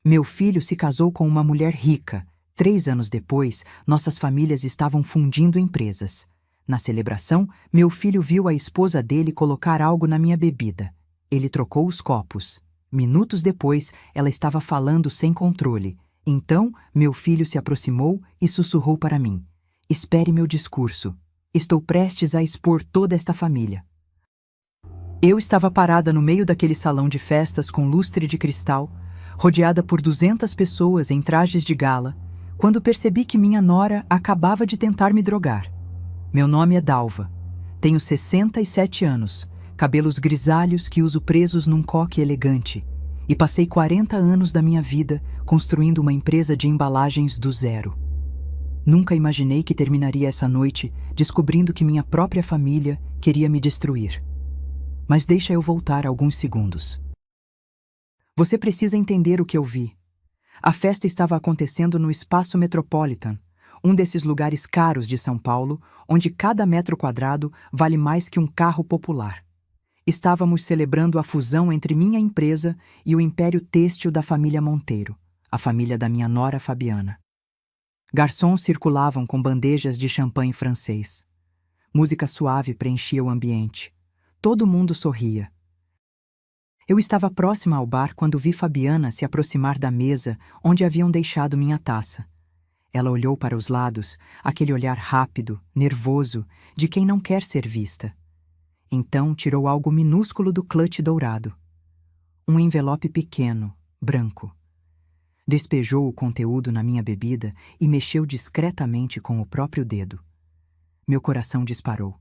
Meu filho se casou com uma mulher rica. 3 anos depois, nossas famílias estavam fundindo empresas. Na celebração, meu filho viu a esposa dele colocar algo na minha bebida. Ele trocou os copos. Minutos depois, ela estava falando sem controle. Então, meu filho se aproximou e sussurrou para mim: "Espere meu discurso. Estou prestes a expor toda esta família." Eu estava parada no meio daquele salão de festas com lustre de cristal, rodeada por 200 pessoas em trajes de gala, quando percebi que minha nora acabava de tentar me drogar. Meu nome é Dalva. Tenho 67 anos, cabelos grisalhos que uso presos num coque elegante, e passei 40 anos da minha vida construindo uma empresa de embalagens do zero. Nunca imaginei que terminaria essa noite descobrindo que minha própria família queria me destruir. Mas deixa eu voltar alguns segundos. Você precisa entender o que eu vi. A festa estava acontecendo no Espaço Metropolitan, um desses lugares caros de São Paulo, onde cada metro quadrado vale mais que um carro popular. Estávamos celebrando a fusão entre minha empresa e o império têxtil da família Monteiro, a família da minha nora Fabiana. Garçons circulavam com bandejas de champanhe francês. Música suave preenchia o ambiente. Todo mundo sorria. Eu estava próxima ao bar quando vi Fabiana se aproximar da mesa onde haviam deixado minha taça. Ela olhou para os lados, aquele olhar rápido, nervoso, de quem não quer ser vista. Então tirou algo minúsculo do clutch dourado. Um envelope pequeno, branco. Despejou o conteúdo na minha bebida e mexeu discretamente com o próprio dedo. Meu coração disparou.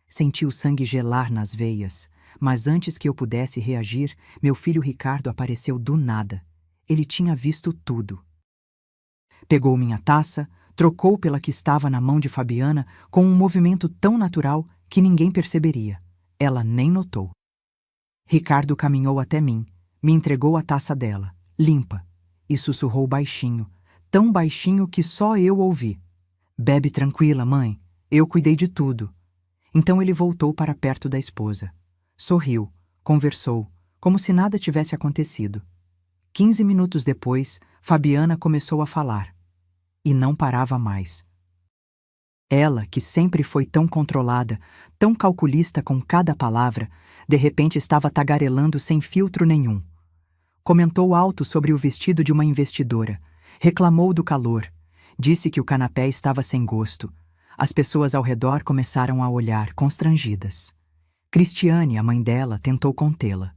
Senti o sangue gelar nas veias, mas antes que eu pudesse reagir, meu filho Ricardo apareceu do nada. Ele tinha visto tudo. Pegou minha taça, trocou pela que estava na mão de Fabiana com um movimento tão natural que ninguém perceberia. Ela nem notou. Ricardo caminhou até mim, me entregou a taça dela, limpa, e sussurrou baixinho, tão baixinho que só eu ouvi: "Bebe tranquila, mãe, eu cuidei de tudo." Então ele voltou para perto da esposa. Sorriu, conversou, como se nada tivesse acontecido. 15 minutos depois, Fabiana começou a falar. E não parava mais. Ela, que sempre foi tão controlada, tão calculista com cada palavra, de repente estava tagarelando sem filtro nenhum. Comentou alto sobre o vestido de uma investidora, reclamou do calor, disse que o canapé estava sem gosto. As pessoas ao redor começaram a olhar, constrangidas. Cristiane, a mãe dela, tentou contê-la.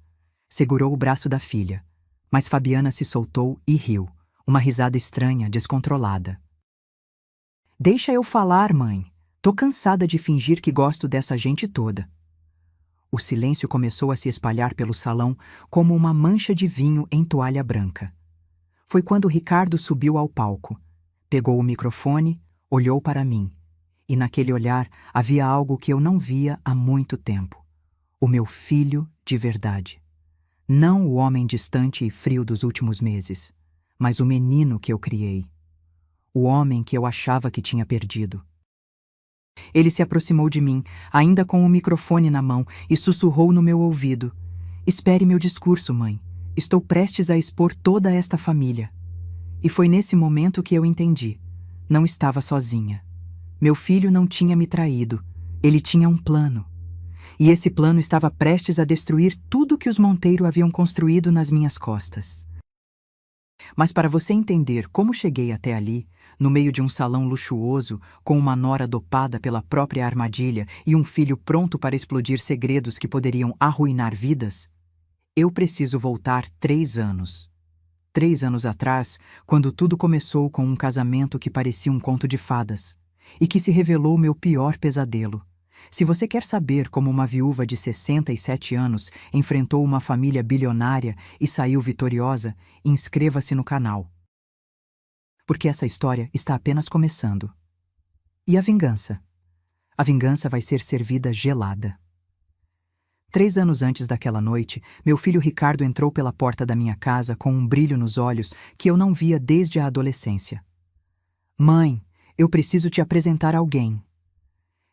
Segurou o braço da filha, mas Fabiana se soltou e riu, uma risada estranha, descontrolada. "Deixa eu falar, mãe. Tô cansada de fingir que gosto dessa gente toda." O silêncio começou a se espalhar pelo salão como uma mancha de vinho em toalha branca. Foi quando Ricardo subiu ao palco, pegou o microfone, olhou para mim. E naquele olhar havia algo que eu não via há muito tempo. O meu filho de verdade. Não o homem distante e frio dos últimos meses, mas o menino que eu criei. O homem que eu achava que tinha perdido. Ele se aproximou de mim, ainda com o microfone na mão, e sussurrou no meu ouvido: "Espere meu discurso, mãe. Estou prestes a expor toda esta família." E foi nesse momento que eu entendi. Não estava sozinha. Meu filho não tinha me traído. Ele tinha um plano. E esse plano estava prestes a destruir tudo que os Monteiro haviam construído nas minhas costas. Mas para você entender como cheguei até ali, no meio de um salão luxuoso, com uma nora dopada pela própria armadilha e um filho pronto para explodir segredos que poderiam arruinar vidas, eu preciso voltar 3 anos. 3 anos atrás, quando tudo começou com um casamento que parecia um conto de fadas, e que se revelou meu pior pesadelo. Se você quer saber como uma viúva de 67 anos enfrentou uma família bilionária e saiu vitoriosa, inscreva-se no canal. Porque essa história está apenas começando. E a vingança? A vingança vai ser servida gelada. 3 anos antes daquela noite, meu filho Ricardo entrou pela porta da minha casa com um brilho nos olhos que eu não via desde a adolescência. "Mãe, eu preciso te apresentar alguém."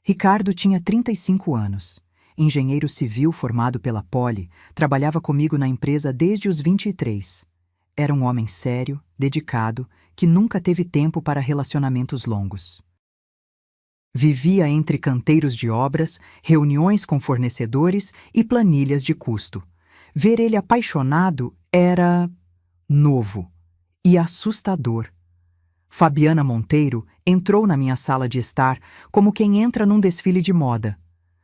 Ricardo tinha 35 anos. Engenheiro civil formado pela Poli, trabalhava comigo na empresa desde os 23. Era um homem sério, dedicado, que nunca teve tempo para relacionamentos longos. Vivia entre canteiros de obras, reuniões com fornecedores e planilhas de custo. Ver ele apaixonado era novo e assustador. Fabiana Monteiro entrou na minha sala de estar como quem entra num desfile de moda.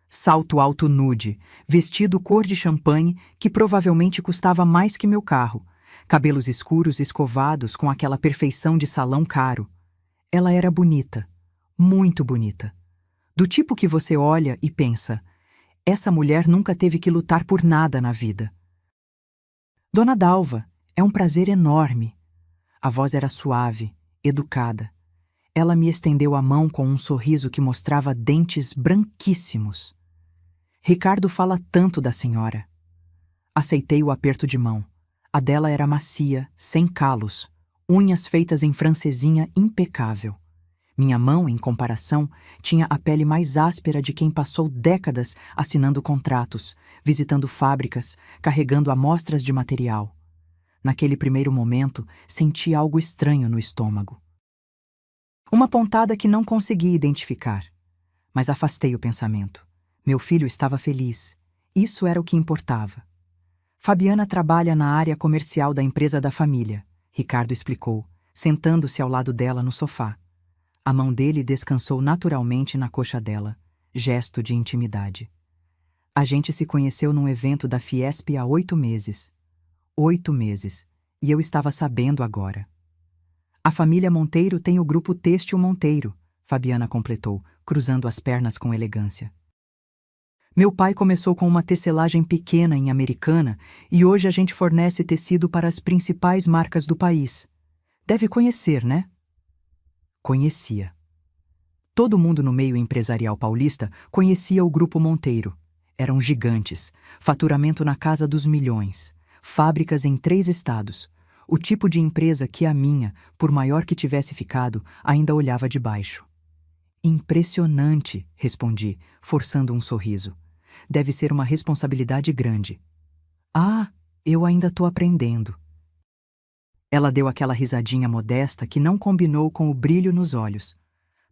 Salto alto nude, vestido cor de champanhe que provavelmente custava mais que meu carro, cabelos escuros escovados com aquela perfeição de salão caro. Ela era bonita, muito bonita. Do tipo que você olha e pensa, essa mulher nunca teve que lutar por nada na vida. Dona Dalva, é um prazer enorme. A voz era suave, educada. Ela me estendeu a mão com um sorriso que mostrava dentes branquíssimos. Ricardo fala tanto da senhora. Aceitei o aperto de mão. A dela era macia, sem calos, unhas feitas em francesinha impecável. Minha mão, em comparação, tinha a pele mais áspera de quem passou décadas assinando contratos, visitando fábricas, carregando amostras de material. Naquele primeiro momento, senti algo estranho no estômago. Uma pontada que não consegui identificar, mas afastei o pensamento. Meu filho estava feliz. Isso era o que importava. Fabiana trabalha na área comercial da empresa da família, Ricardo explicou, sentando-se ao lado dela no sofá. A mão dele descansou naturalmente na coxa dela, gesto de intimidade. A gente se conheceu num evento da Fiesp há 8 meses. 8 meses, e eu estava sabendo agora. A família Monteiro tem o grupo Têxtil Monteiro, Fabiana completou, cruzando as pernas com elegância. Meu pai começou com uma tecelagem pequena em Americana e hoje a gente fornece tecido para as principais marcas do país. Deve conhecer, né? Conhecia. Todo mundo no meio empresarial paulista conhecia o Grupo Monteiro. Eram gigantes, faturamento na casa dos milhões, fábricas em 3 estados. O tipo de empresa que a minha, por maior que tivesse ficado, ainda olhava de baixo. Impressionante, respondi, forçando um sorriso. Deve ser uma responsabilidade grande. Ah, eu ainda estou aprendendo. Ela deu aquela risadinha modesta que não combinou com o brilho nos olhos.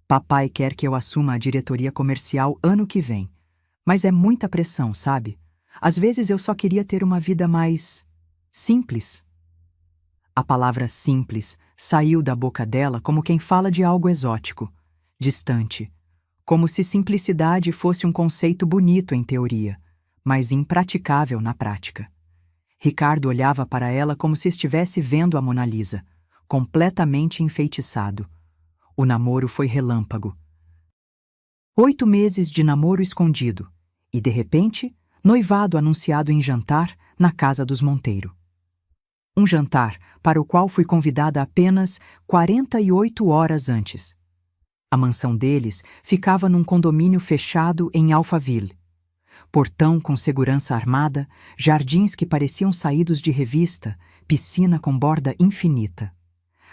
Papai quer que eu assuma a diretoria comercial ano que vem. Mas é muita pressão, sabe? Às vezes eu só queria ter uma vida mais simples. A palavra simples saiu da boca dela como quem fala de algo exótico, distante. Como se simplicidade fosse um conceito bonito em teoria, mas impraticável na prática. Ricardo olhava para ela como se estivesse vendo a Mona Lisa, completamente enfeitiçado. O namoro foi relâmpago. 8 meses de namoro escondido, e, de repente, noivado anunciado em jantar na casa dos Monteiro. Um jantar para o qual fui convidada apenas 48 horas antes. A mansão deles ficava num condomínio fechado em Alphaville. Portão com segurança armada, jardins que pareciam saídos de revista, piscina com borda infinita.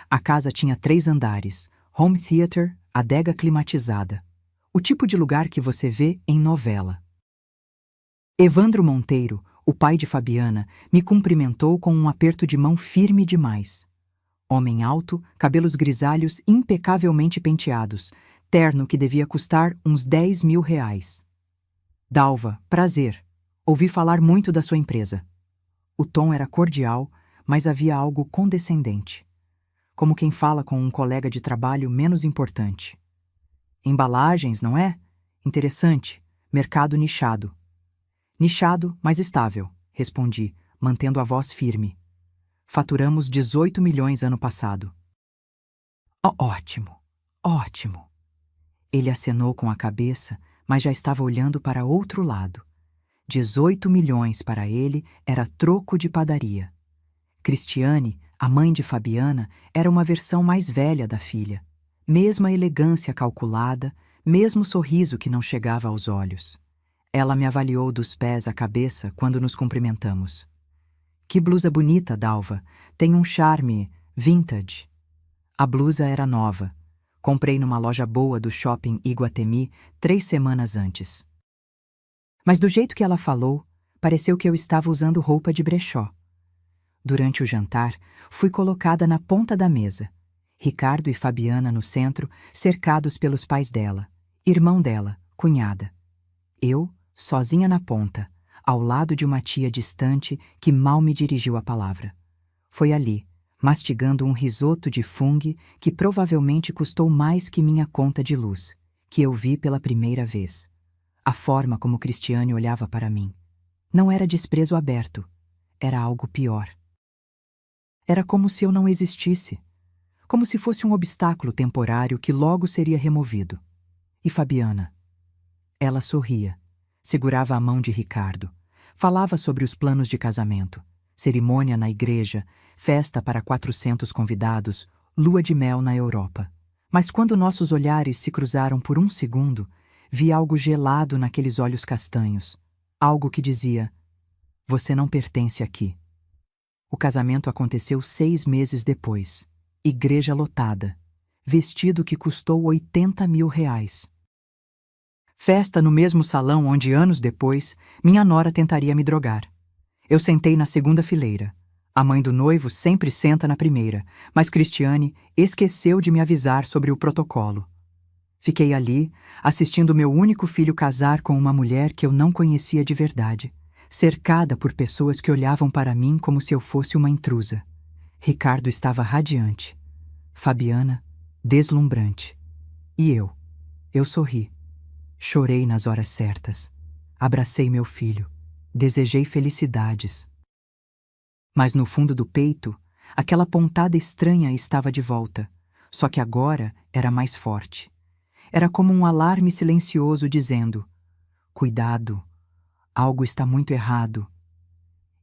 A casa tinha 3 andares, home theater, adega climatizada. O tipo de lugar que você vê em novela. Evandro Monteiro, o pai de Fabiana, me cumprimentou com um aperto de mão firme demais. Homem alto, cabelos grisalhos impecavelmente penteados, terno que devia custar uns 10 mil reais. Dalva, prazer. Ouvi falar muito da sua empresa. O tom era cordial, mas havia algo condescendente. Como quem fala com um colega de trabalho menos importante. Embalagens, não é? Interessante. Mercado nichado. Nichado, mas estável, respondi, mantendo a voz firme. Faturamos 18 milhões ano passado. Ótimo, ótimo. Ele acenou com a cabeça, mas já estava olhando para outro lado. 18 milhões para ele era troco de padaria. Cristiane, a mãe de Fabiana, era uma versão mais velha da filha. Mesma elegância calculada, mesmo sorriso que não chegava aos olhos. Ela me avaliou dos pés à cabeça quando nos cumprimentamos. Que blusa bonita, Dalva. Tem um charme vintage. A blusa era nova. Comprei numa loja boa do shopping Iguatemi 3 semanas antes. Mas do jeito que ela falou, pareceu que eu estava usando roupa de brechó. Durante o jantar, fui colocada na ponta da mesa. Ricardo e Fabiana no centro, cercados pelos pais dela, irmão dela, cunhada. Eu, sozinha na ponta, ao lado de uma tia distante que mal me dirigiu a palavra. Foi ali, mastigando um risoto de fungo que provavelmente custou mais que minha conta de luz, que eu vi pela primeira vez. A forma como Cristiane olhava para mim. Não era desprezo aberto, era algo pior. Era como se eu não existisse, como se fosse um obstáculo temporário que logo seria removido. E Fabiana? Ela sorria, segurava a mão de Ricardo, falava sobre os planos de casamento, cerimônia na igreja, festa para 400 convidados, lua de mel na Europa. Mas quando nossos olhares se cruzaram por um segundo, vi algo gelado naqueles olhos castanhos, algo que dizia: "Você não pertence aqui." O casamento aconteceu 6 meses depois. Igreja lotada. Vestido que custou R$ 80.000. Festa no mesmo salão onde, anos depois, minha nora tentaria me drogar. Eu sentei na segunda fileira. A mãe do noivo sempre senta na primeira, mas Cristiane esqueceu de me avisar sobre o protocolo. Fiquei ali, assistindo meu único filho casar com uma mulher que eu não conhecia de verdade, cercada por pessoas que olhavam para mim como se eu fosse uma intrusa. Ricardo estava radiante. Fabiana, deslumbrante. E eu sorri. Chorei nas horas certas. Abracei meu filho. Desejei felicidades. Mas no fundo do peito, aquela pontada estranha estava de volta, só que agora era mais forte. Era como um alarme silencioso dizendo: "Cuidado, algo está muito errado."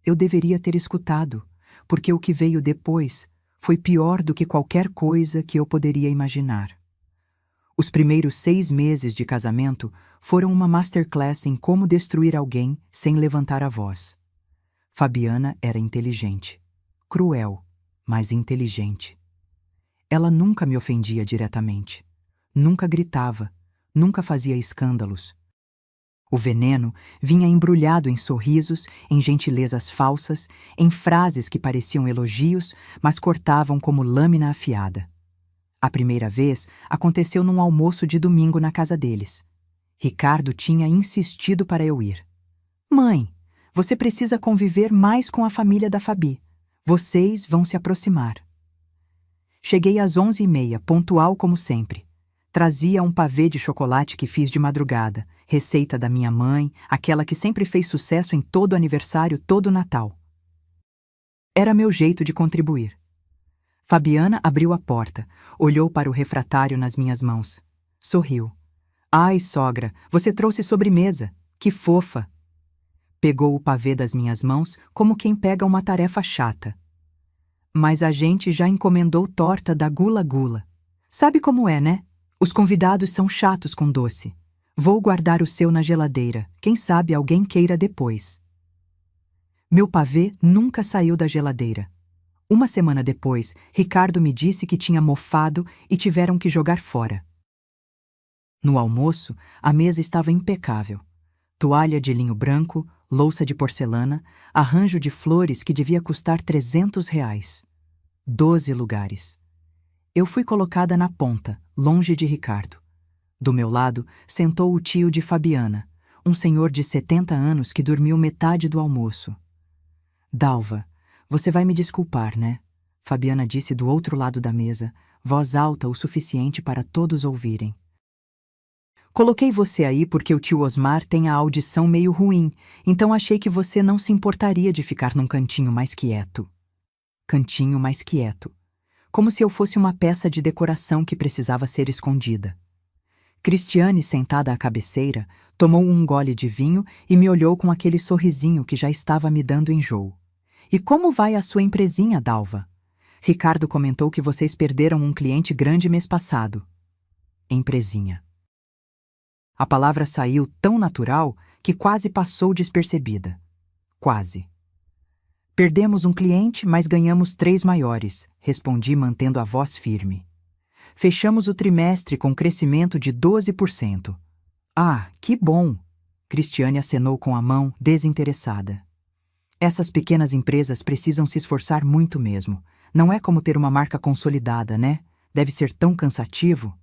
Eu deveria ter escutado, porque o que veio depois foi pior do que qualquer coisa que eu poderia imaginar. Os primeiros 6 meses de casamento foram uma masterclass em como destruir alguém sem levantar a voz. Fabiana era inteligente. Cruel, mas inteligente. Ela nunca me ofendia diretamente. Nunca gritava. Nunca fazia escândalos. O veneno vinha embrulhado em sorrisos, em gentilezas falsas, em frases que pareciam elogios, mas cortavam como lâmina afiada. A primeira vez aconteceu num almoço de domingo na casa deles. Ricardo tinha insistido para eu ir. "Mãe, você precisa conviver mais com a família da Fabi. Vocês vão se aproximar." Cheguei às 11h30, pontual como sempre. Trazia um pavê de chocolate que fiz de madrugada, receita da minha mãe, aquela que sempre fez sucesso em todo aniversário, todo Natal. Era meu jeito de contribuir. Fabiana abriu a porta, olhou para o refratário nas minhas mãos. Sorriu. "Ai, sogra, você trouxe sobremesa. Que fofa." Pegou o pavê das minhas mãos como quem pega uma tarefa chata. "Mas a gente já encomendou torta da Gula Gula. Sabe como é, né? Os convidados são chatos com doce. Vou guardar o seu na geladeira. Quem sabe alguém queira depois." Meu pavê nunca saiu da geladeira. Uma semana depois, Ricardo me disse que tinha mofado e tiveram que jogar fora. No almoço, a mesa estava impecável. Toalha de linho branco, louça de porcelana, arranjo de flores que devia custar R$ 300. 12 lugares. Eu fui colocada na ponta, longe de Ricardo. Do meu lado, sentou o tio de Fabiana, um senhor de 70 anos que dormiu metade do almoço. "Dalva, você vai me desculpar, né?" Fabiana disse do outro lado da mesa, voz alta o suficiente para todos ouvirem. "Coloquei você aí porque o tio Osmar tem a audição meio ruim, então achei que você não se importaria de ficar num cantinho mais quieto." Cantinho mais quieto. Como se eu fosse uma peça de decoração que precisava ser escondida. Cristiane, sentada à cabeceira, tomou um gole de vinho e me olhou com aquele sorrisinho que já estava me dando enjoo. "E como vai a sua empresinha, Dalva? Ricardo comentou que vocês perderam um cliente grande mês passado." Empresinha. A palavra saiu tão natural que quase passou despercebida. Quase. "Perdemos um cliente, mas ganhamos 3 maiores", respondi mantendo a voz firme. "Fechamos o trimestre com crescimento de 12%. "Ah, que bom!" Cristiane acenou com a mão, desinteressada. Essas pequenas empresas precisam se esforçar muito mesmo. Não é como ter uma marca consolidada, né? Deve ser tão cansativo.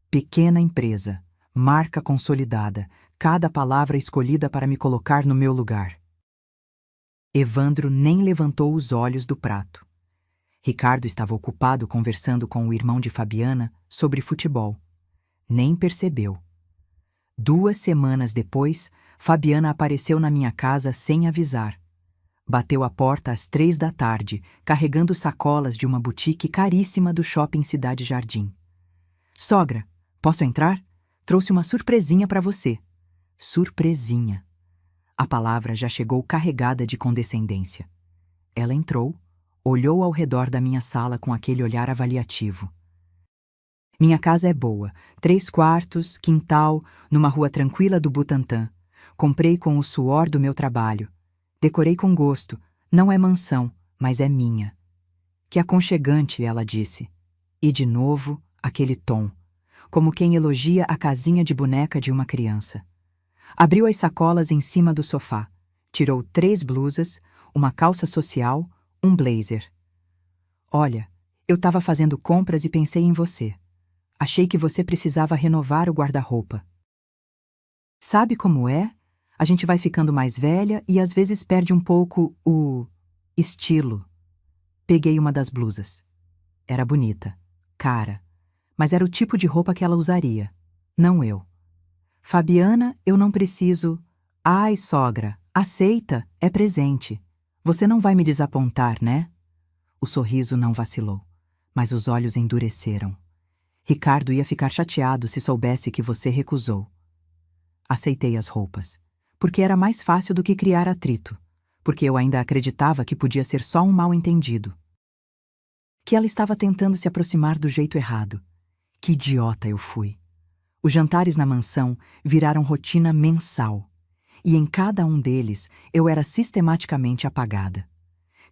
Pequena empresa, marca consolidada, cada palavra escolhida para me colocar no meu lugar. Evandro nem levantou os olhos do prato. Ricardo estava ocupado conversando com o irmão de Fabiana sobre futebol. Nem percebeu. 2 semanas depois, Fabiana apareceu na minha casa sem avisar. Bateu a porta às 3 da tarde, carregando sacolas de uma boutique caríssima do shopping Cidade Jardim. Sogra, posso entrar? Trouxe uma surpresinha para você. Surpresinha. A palavra já chegou carregada de condescendência. Ela entrou, olhou ao redor da minha sala com aquele olhar avaliativo. Minha casa é boa, 3 quartos, quintal, numa rua tranquila do Butantã. Comprei com o suor do meu trabalho. Decorei com gosto. Não é mansão, mas é minha. Que aconchegante, ela disse. E de novo, aquele tom, como quem elogia a casinha de boneca de uma criança. Abriu as sacolas em cima do sofá. Tirou 3 blusas, uma calça social, um blazer. Olha, eu estava fazendo compras e pensei em você. Achei que você precisava renovar o guarda-roupa. Sabe como é? A gente vai ficando mais velha e às vezes perde um pouco o estilo. Peguei uma das blusas. Era bonita, cara, mas era o tipo de roupa que ela usaria, não eu. Fabiana, eu não preciso. Ai, sogra, aceita, é presente. Você não vai me desapontar, né? O sorriso não vacilou, mas os olhos endureceram. Ricardo ia ficar chateado se soubesse que você recusou. Aceitei as roupas, porque era mais fácil do que criar atrito, porque eu ainda acreditava que podia ser só um mal-entendido. Que ela estava tentando se aproximar do jeito errado. Que idiota eu fui. Os jantares na mansão viraram rotina mensal, e em cada um deles eu era sistematicamente apagada.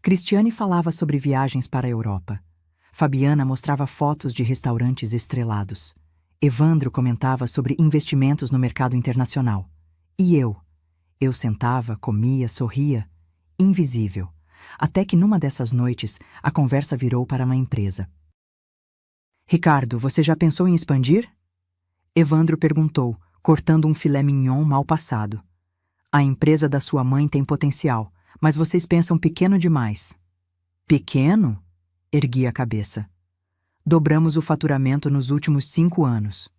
Cristiane falava sobre viagens para a Europa. Fabiana mostrava fotos de restaurantes estrelados. Evandro comentava sobre investimentos no mercado internacional. E eu sentava, comia, sorria, invisível, até que numa dessas noites a conversa virou para uma empresa. Ricardo, você já pensou em expandir? Evandro perguntou, cortando um filé mignon mal passado. A empresa da sua mãe tem potencial, mas vocês pensam pequeno demais. Pequeno? Ergui a cabeça. Dobramos o faturamento nos últimos 5 anos.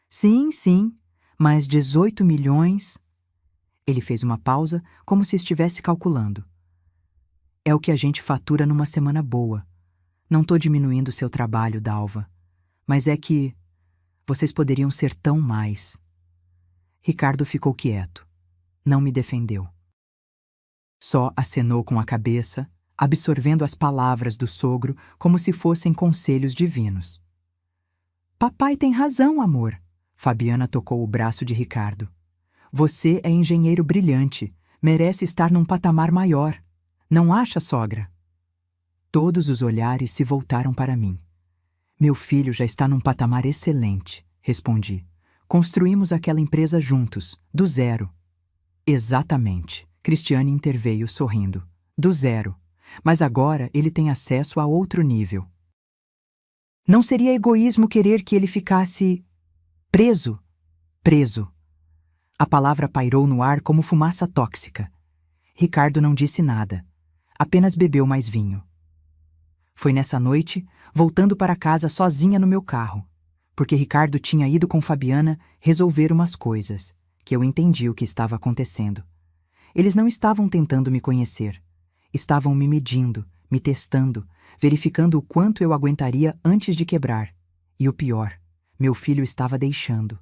Sim, mas 18 milhões... Ele fez uma pausa, como se estivesse calculando. É o que a gente fatura numa semana boa. Não tô diminuindo seu trabalho, Dalva. Mas é que... vocês poderiam ser tão mais. Ricardo ficou quieto. Não me defendeu. Só acenou com a cabeça, absorvendo as palavras do sogro como se fossem conselhos divinos. Papai tem razão, amor. Fabiana tocou o braço de Ricardo. Você é engenheiro brilhante, merece estar num patamar maior. Não acha, sogra? Todos os olhares se voltaram para mim. Meu filho já está num patamar excelente, respondi. Construímos aquela empresa juntos, do zero. Exatamente, Cristiane interveio sorrindo. Do zero. Mas agora ele tem acesso a outro nível. Não seria egoísmo querer que ele ficasse... preso? Preso. A palavra pairou no ar como fumaça tóxica. Ricardo não disse nada. Apenas bebeu mais vinho. Foi nessa noite, voltando para casa sozinha no meu carro, porque Ricardo tinha ido com Fabiana resolver umas coisas, que eu entendi o que estava acontecendo. Eles não estavam tentando me conhecer. Estavam me medindo, me testando, verificando o quanto eu aguentaria antes de quebrar. E o pior, meu filho estava deixando.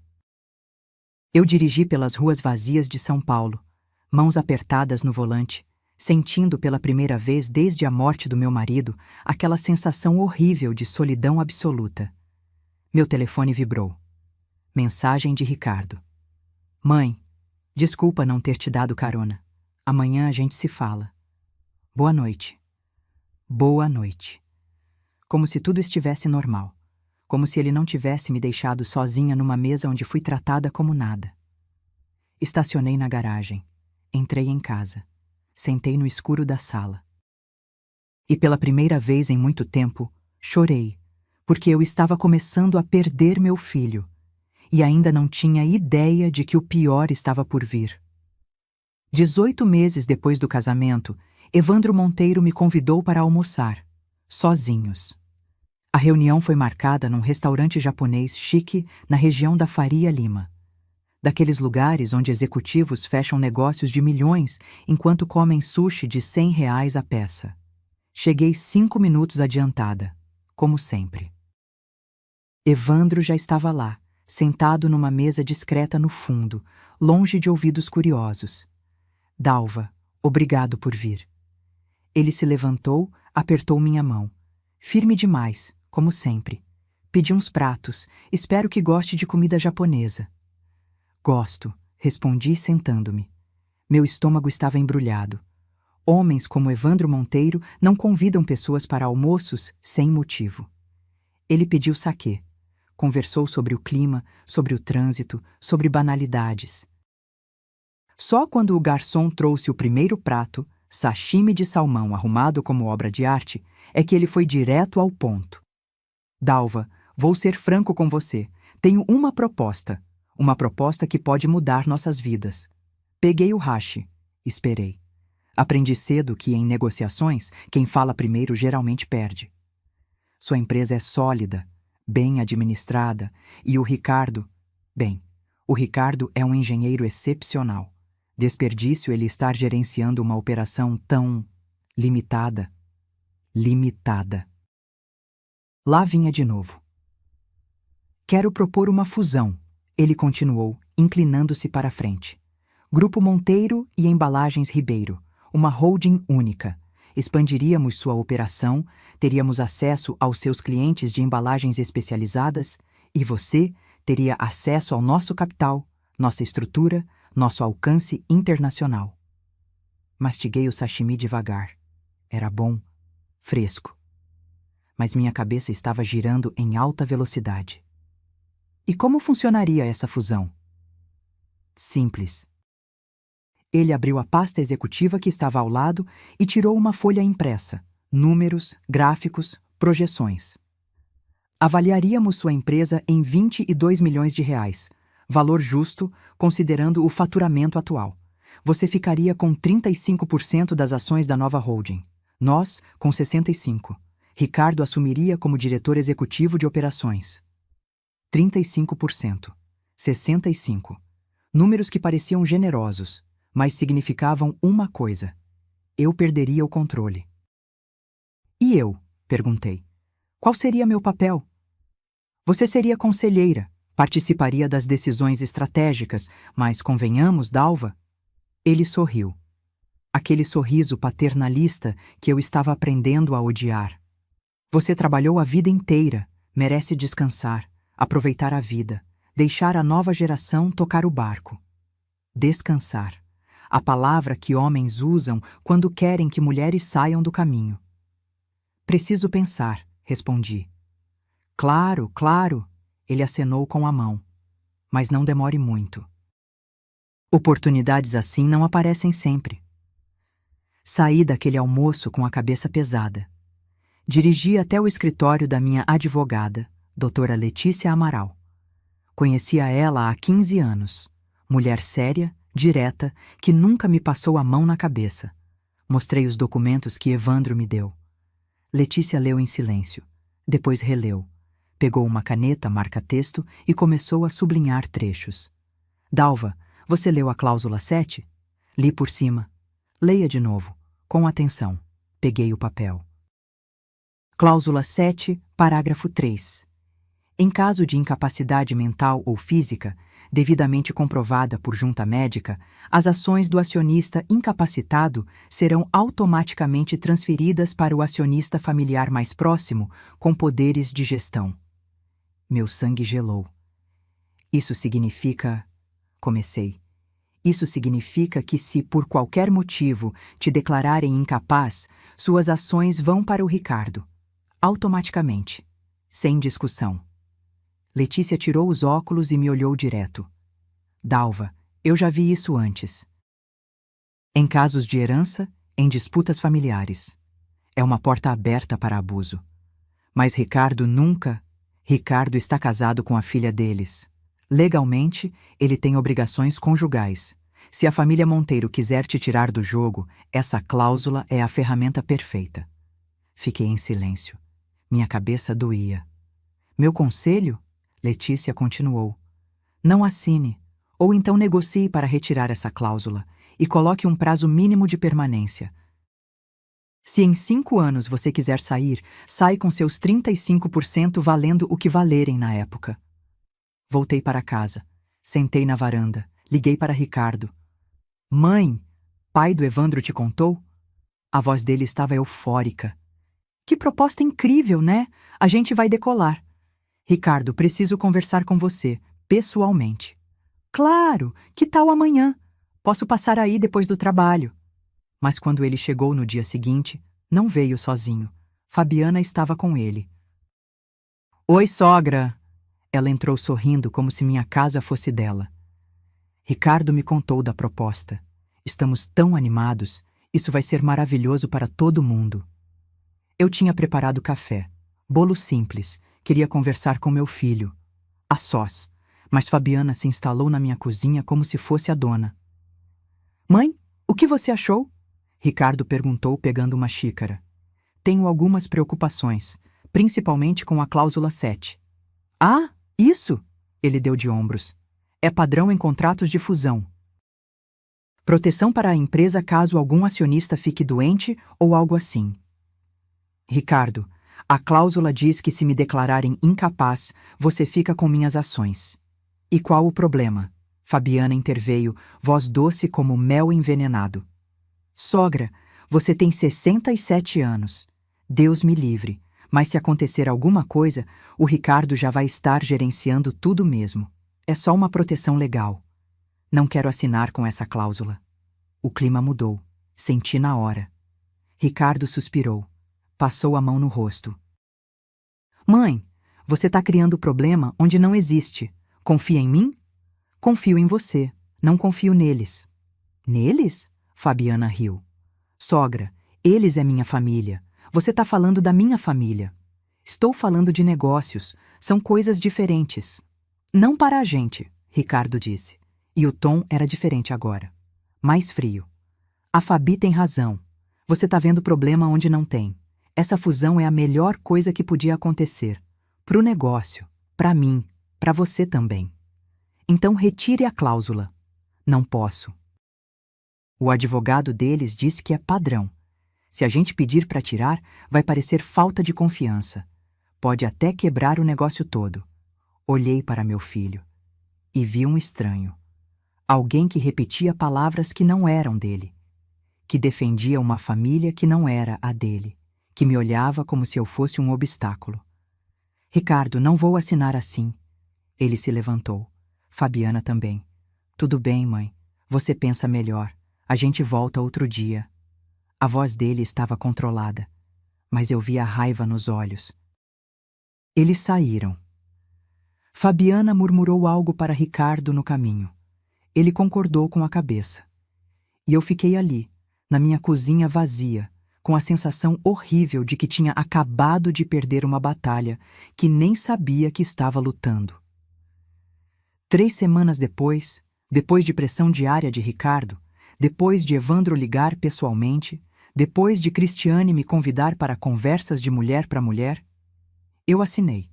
Eu dirigi pelas ruas vazias de São Paulo, mãos apertadas no volante, sentindo pela primeira vez desde a morte do meu marido aquela sensação horrível de solidão absoluta. Meu telefone vibrou. Mensagem de Ricardo. Mãe, desculpa não ter te dado carona. Amanhã a gente se fala. Boa noite. Boa noite. Como se tudo estivesse normal. Como se ele não tivesse me deixado sozinha numa mesa onde fui tratada como nada. Estacionei na garagem. Entrei em casa. Sentei no escuro da sala. E pela primeira vez em muito tempo, chorei, porque eu estava começando a perder meu filho e ainda não tinha ideia de que o pior estava por vir. 18 meses depois do casamento, Evandro Monteiro me convidou para almoçar, sozinhos. A reunião foi marcada num restaurante japonês chique na região da Faria Lima. Daqueles lugares onde executivos fecham negócios de milhões enquanto comem sushi de R$ 100 a peça. Cheguei 5 minutos adiantada, como sempre. Evandro já estava lá, sentado numa mesa discreta no fundo, longe de ouvidos curiosos. Dalva, obrigado por vir. Ele se levantou, apertou minha mão. Firme demais, como sempre. Pedi uns pratos, espero que goste de comida japonesa. Gosto, respondi sentando-me. Meu estômago estava embrulhado. Homens como Evandro Monteiro não convidam pessoas para almoços sem motivo. Ele pediu saquê. Conversou sobre o clima, sobre o trânsito, sobre banalidades. Só quando o garçom trouxe o primeiro prato, sashimi de salmão arrumado como obra de arte, é que ele foi direto ao ponto. Dalva, vou ser franco com você. Tenho uma proposta que pode mudar nossas vidas. Peguei o hashi. Esperei. Aprendi cedo que, em negociações, quem fala primeiro geralmente perde. Sua empresa é sólida, bem administrada, e o Ricardo é um engenheiro excepcional. Desperdício ele estar gerenciando uma operação tão limitada. Lá vinha de novo. Quero propor uma fusão, ele continuou, inclinando-se para a frente. Grupo Monteiro e Embalagens Ribeiro, uma holding única. Expandiríamos sua operação, teríamos acesso aos seus clientes de embalagens especializadas e você teria acesso ao nosso capital, nossa estrutura, nosso alcance internacional. Mastiguei o sashimi devagar. Era bom, fresco. Mas minha cabeça estava girando em alta velocidade. E como funcionaria essa fusão? Simples. Ele abriu a pasta executiva que estava ao lado e tirou uma folha impressa, números, gráficos, projeções. Avaliaríamos sua empresa em R$ 22 milhões, valor justo considerando o faturamento atual. Você ficaria com 35% das ações da nova holding. Nós, com 65%. Ricardo assumiria como diretor executivo de operações. 35%. 65%. Números que pareciam generosos, mas significavam uma coisa. Eu perderia o controle. E eu? Perguntei. Qual seria meu papel? Você seria conselheira, participaria das decisões estratégicas, mas convenhamos, Dalva? Ele sorriu. Aquele sorriso paternalista que eu estava aprendendo a odiar. Você trabalhou a vida inteira, merece descansar, aproveitar a vida, deixar a nova geração tocar o barco. Descansar. A palavra que homens usam quando querem que mulheres saiam do caminho. Preciso pensar, respondi. Claro, claro, ele acenou com a mão. Mas não demore muito. Oportunidades assim não aparecem sempre. Saí daquele almoço com a cabeça pesada. Dirigi até o escritório da minha advogada, doutora Letícia Amaral. Conhecia ela há 15 anos. Mulher séria, direta, que nunca me passou a mão na cabeça. Mostrei os documentos que Evandro me deu. Letícia leu em silêncio. Depois releu. Pegou uma caneta marca-texto e começou a sublinhar trechos. Dalva, você leu a cláusula 7? Li por cima. Leia de novo, com atenção. Peguei o papel. Cláusula 7, parágrafo 3. Em caso de incapacidade mental ou física, devidamente comprovada por junta médica, as ações do acionista incapacitado serão automaticamente transferidas para o acionista familiar mais próximo com poderes de gestão. Meu sangue gelou. Isso significa... Comecei. Isso significa que se por qualquer motivo te declararem incapaz, suas ações vão para o Ricardo. Automaticamente. Sem discussão. Letícia tirou os óculos e me olhou direto. Dalva, eu já vi isso antes. em casos de herança, em disputas familiares. É uma porta aberta para abuso. Mas Ricardo está casado com a filha deles. Legalmente, ele tem obrigações conjugais. Se a família Monteiro quiser te tirar do jogo, essa cláusula é a ferramenta perfeita. Fiquei em silêncio. Minha cabeça doía. Meu conselho? Letícia continuou. Não assine, ou então negocie para retirar essa cláusula e coloque um prazo mínimo de permanência. Se em 5 anos você quiser sair, sai com seus 35% valendo o que valerem na época. Voltei para casa. Sentei na varanda. Liguei para Ricardo. Mãe, pai do Evandro te contou? A voz dele estava eufórica. Que proposta incrível, né? A gente vai decolar. Ricardo, preciso conversar com você, pessoalmente. Claro, que tal amanhã? Posso passar aí depois do trabalho. Mas quando ele chegou no dia seguinte, não veio sozinho. Fabiana estava com ele. Oi, sogra! Ela entrou sorrindo como se minha casa fosse dela. Ricardo me contou da proposta. Estamos tão animados, isso vai ser maravilhoso para todo mundo. Eu tinha preparado café, bolo simples, queria conversar com meu filho. A sós, mas Fabiana se instalou na minha cozinha como se fosse a dona. Mãe, o que você achou? Ricardo perguntou pegando uma xícara. Tenho algumas preocupações, principalmente com a cláusula 7. Ah, isso? Ele deu de ombros. É padrão em contratos de fusão. Proteção para a empresa caso algum acionista fique doente ou algo assim. Ricardo, a cláusula diz que se me declararem incapaz, você fica com minhas ações. E qual o problema? Fabiana interveio, voz doce como mel envenenado. Sogra, você tem 67 anos. Deus me livre, mas se acontecer alguma coisa, o Ricardo já vai estar gerenciando tudo mesmo. É só uma proteção legal. Não quero assinar com essa cláusula. O clima mudou. Senti na hora. Ricardo suspirou. Passou a mão no rosto. Mãe, você está criando problema onde não existe. Confia em mim? Confio em você. Não confio neles. Neles? Fabiana riu. Sogra, eles é minha família. Você está falando da minha família. Estou falando de negócios. São coisas diferentes. Não para a gente, Ricardo disse. E o tom era diferente agora. Mais frio. A Fabi tem razão. Você está vendo problema onde não tem. Essa fusão é a melhor coisa que podia acontecer. Pro negócio, para mim, para você também. Então retire a cláusula. Não posso. O advogado deles disse que é padrão. Se a gente pedir para tirar, vai parecer falta de confiança. Pode até quebrar o negócio todo. Olhei para meu filho e vi um estranho. Alguém que repetia palavras que não eram dele. Que defendia uma família que não era a dele. Que me olhava como se eu fosse um obstáculo. Ricardo, não vou assinar assim. Ele se levantou. Fabiana também. Tudo bem, mãe. Você pensa melhor. A gente volta outro dia. A voz dele estava controlada, mas eu via a raiva nos olhos. Eles saíram. Fabiana murmurou algo para Ricardo no caminho. Ele concordou com a cabeça. E eu fiquei ali, na minha cozinha vazia, com a sensação horrível de que tinha acabado de perder uma batalha que nem sabia que estava lutando. 3 semanas depois de pressão diária de Ricardo, depois de Evandro ligar pessoalmente, depois de Cristiane me convidar para conversas de mulher para mulher, eu assinei.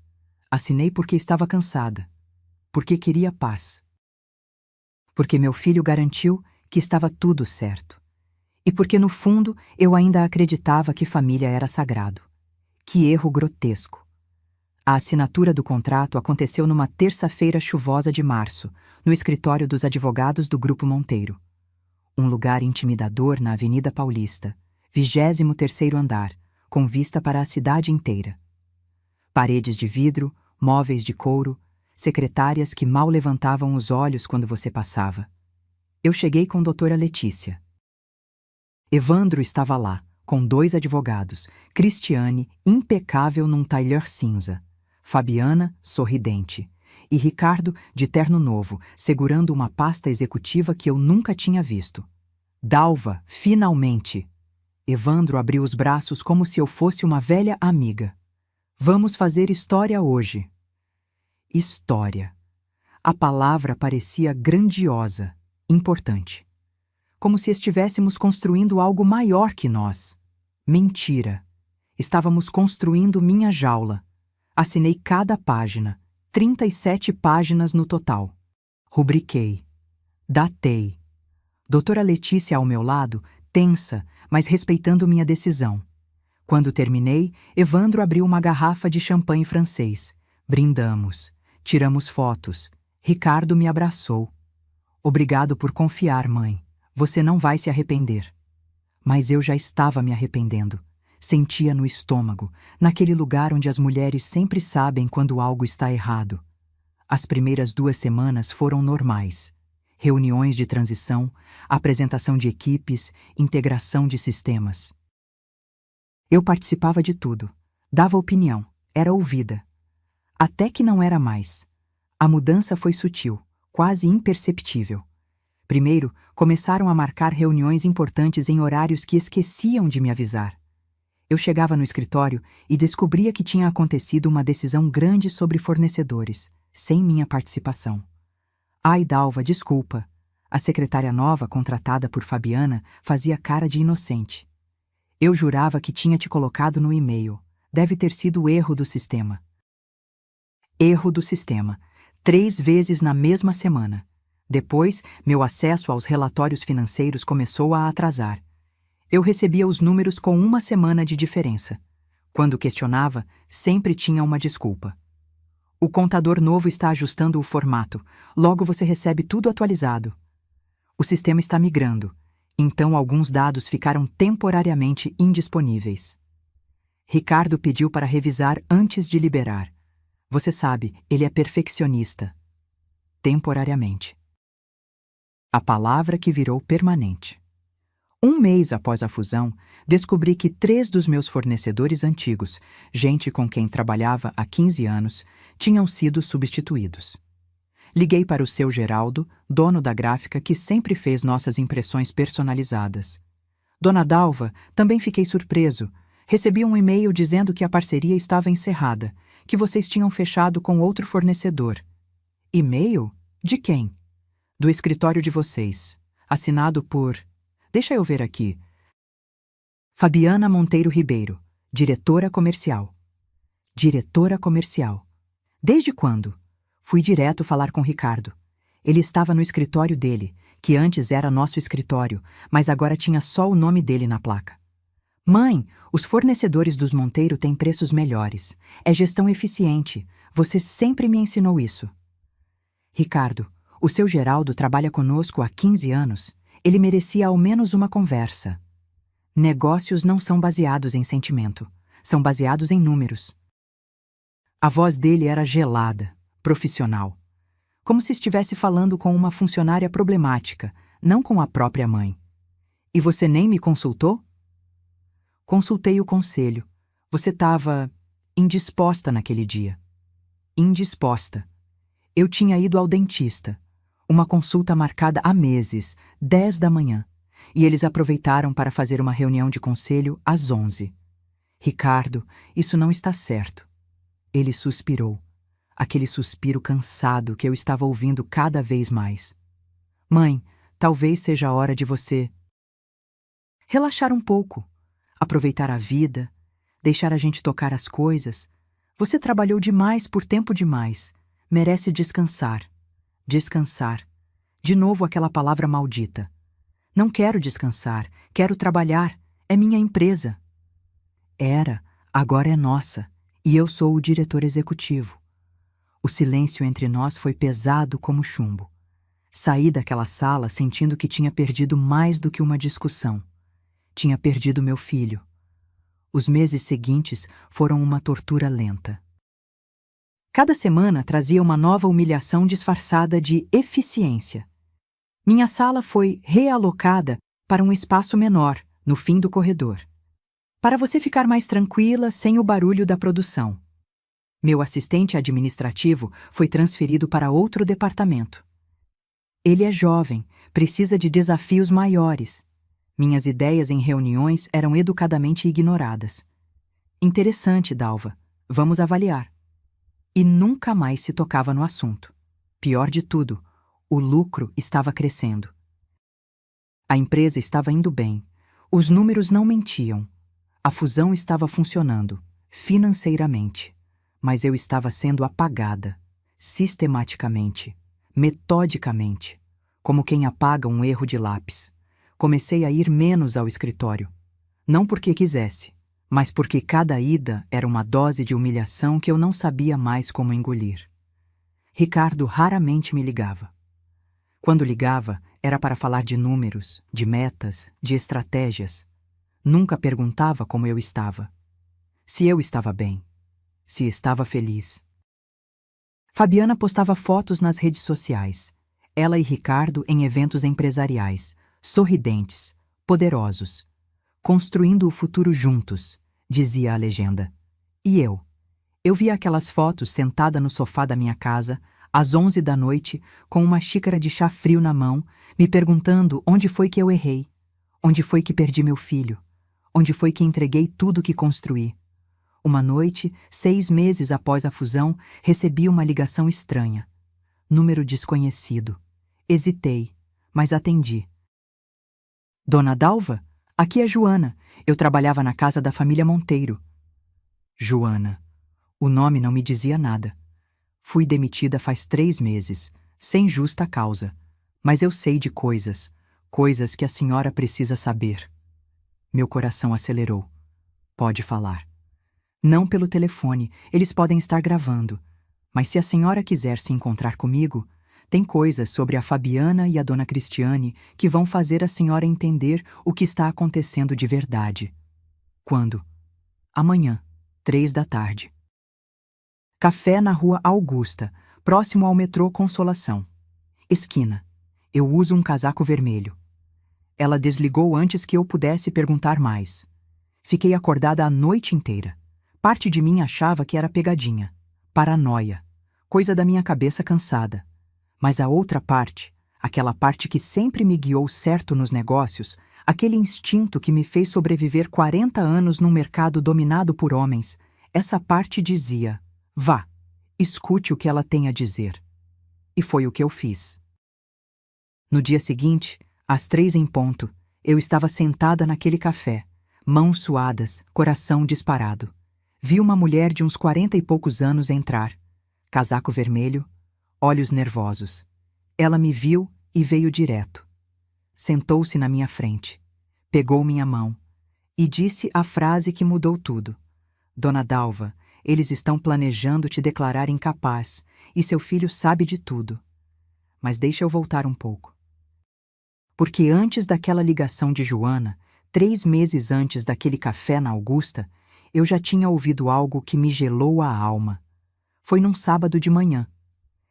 Assinei porque estava cansada, porque queria paz. Porque meu filho garantiu que estava tudo certo. E porque, no fundo, eu ainda acreditava que família era sagrado. Que erro grotesco. A assinatura do contrato aconteceu numa terça-feira chuvosa de março, no escritório dos advogados do Grupo Monteiro. Um lugar intimidador na Avenida Paulista, 23º andar, com vista para a cidade inteira. Paredes de vidro, móveis de couro, secretárias que mal levantavam os olhos quando você passava. Eu cheguei com doutora Letícia. Evandro estava lá, com 2 advogados, Cristiane, impecável num tailleur cinza, Fabiana, sorridente, e Ricardo, de terno novo, segurando uma pasta executiva que eu nunca tinha visto. Dalva, finalmente! Evandro abriu os braços como se eu fosse uma velha amiga. Vamos fazer história hoje. História. A palavra parecia grandiosa, importante. Como se estivéssemos construindo algo maior que nós. Mentira. Estávamos construindo minha jaula. Assinei cada página, 37 páginas no total. Rubriquei. Datei. Doutora Letícia ao meu lado, tensa, mas respeitando minha decisão. Quando terminei, Evandro abriu uma garrafa de champanhe francês. Brindamos. Tiramos fotos. Ricardo me abraçou. Obrigado por confiar, mãe. Você não vai se arrepender. Mas eu já estava me arrependendo. Sentia no estômago, naquele lugar onde as mulheres sempre sabem quando algo está errado. As primeiras 2 semanas foram normais. Reuniões de transição, apresentação de equipes, integração de sistemas. Eu participava de tudo, dava opinião, era ouvida. Até que não era mais. A mudança foi sutil, quase imperceptível. Primeiro, começaram a marcar reuniões importantes em horários que esqueciam de me avisar. Eu chegava no escritório e descobria que tinha acontecido uma decisão grande sobre fornecedores, sem minha participação. Ai, Dalva, desculpa. A secretária nova, contratada por Fabiana, fazia cara de inocente. Eu jurava que tinha te colocado no e-mail. Deve ter sido erro do sistema. Erro do sistema. 3 vezes na mesma semana. Depois, meu acesso aos relatórios financeiros começou a atrasar. Eu recebia os números com 1 semana de diferença. Quando questionava, sempre tinha uma desculpa. O contador novo está ajustando o formato. Logo você recebe tudo atualizado. O sistema está migrando. Então alguns dados ficaram temporariamente indisponíveis. Ricardo pediu para revisar antes de liberar. Você sabe, ele é perfeccionista. Temporariamente. A palavra que virou permanente. 1 mês após a fusão, descobri que 3 dos meus fornecedores antigos, gente com quem trabalhava há 15 anos, tinham sido substituídos. Liguei para o seu Geraldo, dono da gráfica que sempre fez nossas impressões personalizadas. Dona Dalva, também fiquei surpreso. Recebi um e-mail dizendo que a parceria estava encerrada, que vocês tinham fechado com outro fornecedor. E-mail? De quem? Do escritório de vocês. Assinado por... Deixa eu ver aqui. Fabiana Monteiro Ribeiro, diretora comercial. Diretora comercial. Desde quando? Fui direto falar com Ricardo. Ele estava no escritório dele, que antes era nosso escritório, mas agora tinha só o nome dele na placa. Mãe, os fornecedores dos Monteiro têm preços melhores. É gestão eficiente. Você sempre me ensinou isso. Ricardo, o seu Geraldo trabalha conosco há 15 anos. Ele merecia ao menos uma conversa. Negócios não são baseados em sentimento. São baseados em números. A voz dele era gelada, profissional. Como se estivesse falando com uma funcionária problemática, não com a própria mãe. E você nem me consultou? Consultei o conselho. Você estava indisposta naquele dia. Indisposta. Eu tinha ido ao dentista. Uma consulta marcada há meses, 10 da manhã, e eles aproveitaram para fazer uma reunião de conselho às 11. Ricardo, isso não está certo. Ele suspirou, aquele suspiro cansado que eu estava ouvindo cada vez mais. Mãe, talvez seja a hora de você relaxar um pouco, aproveitar a vida, deixar a gente tocar as coisas. Você trabalhou demais por tempo demais, merece descansar. Descansar. De novo aquela palavra maldita. Não quero descansar, quero trabalhar. É minha empresa. Era, agora é nossa, e eu sou o diretor executivo. O silêncio entre nós foi pesado como chumbo. Saí daquela sala sentindo que tinha perdido mais do que uma discussão. Tinha perdido meu filho. Os meses seguintes foram uma tortura lenta. Cada semana trazia uma nova humilhação disfarçada de eficiência. Minha sala foi realocada para um espaço menor, no fim do corredor. Para você ficar mais tranquila, sem o barulho da produção. Meu assistente administrativo foi transferido para outro departamento. Ele é jovem, precisa de desafios maiores. Minhas ideias em reuniões eram educadamente ignoradas. Interessante, Dalva. Vamos avaliar. E nunca mais se tocava no assunto. Pior de tudo, o lucro estava crescendo. A empresa estava indo bem. Os números não mentiam. A fusão estava funcionando, financeiramente. Mas eu estava sendo apagada, sistematicamente, metodicamente, como quem apaga um erro de lápis. Comecei a ir menos ao escritório. Não porque quisesse, mas porque cada ida era uma dose de humilhação que eu não sabia mais como engolir. Ricardo raramente me ligava. Quando ligava, era para falar de números, de metas, de estratégias. Nunca perguntava como eu estava. Se eu estava bem. Se estava feliz. Fabiana postava fotos nas redes sociais. Ela e Ricardo em eventos empresariais, sorridentes, poderosos. Construindo o futuro juntos, dizia a legenda. E eu? Eu via aquelas fotos sentada no sofá da minha casa, às 11 da noite, com uma xícara de chá frio na mão, me perguntando onde foi que eu errei, onde foi que perdi meu filho, onde foi que entreguei tudo que construí. Uma noite, 6 meses após a fusão, recebi uma ligação estranha. Número desconhecido. Hesitei, mas atendi. Dona Dalva? Aqui é Joana. Eu trabalhava na casa da família Monteiro. Joana. O nome não me dizia nada. Fui demitida faz 3 meses, sem justa causa. Mas eu sei de coisas que a senhora precisa saber. Meu coração acelerou. Pode falar. Não pelo telefone, eles podem estar gravando. Mas se a senhora quiser se encontrar comigo, tem coisas sobre a Fabiana e a dona Cristiane que vão fazer a senhora entender o que está acontecendo de verdade. Quando? Amanhã, 3 da tarde. Café na Rua Augusta, próximo ao metrô Consolação. Esquina. Eu uso um casaco vermelho. Ela desligou antes que eu pudesse perguntar mais. Fiquei acordada a noite inteira. Parte de mim achava que era pegadinha, paranoia, coisa da minha cabeça cansada. Mas a outra parte, aquela parte que sempre me guiou certo nos negócios, aquele instinto que me fez sobreviver 40 anos num mercado dominado por homens, essa parte dizia: vá, escute o que ela tem a dizer. E foi o que eu fiz. No dia seguinte, às 3 em ponto, eu estava sentada naquele café, mãos suadas, coração disparado. Vi uma mulher de uns 40 e poucos anos entrar, casaco vermelho, olhos nervosos. Ela me viu e veio direto. Sentou-se na minha frente, pegou minha mão e disse a frase que mudou tudo. Dona Dalva, eles estão planejando te declarar incapaz e seu filho sabe de tudo. Mas deixa eu voltar um pouco. Porque antes daquela ligação de Joana, 3 meses antes daquele café na Augusta, eu já tinha ouvido algo que me gelou a alma. Foi num sábado de manhã.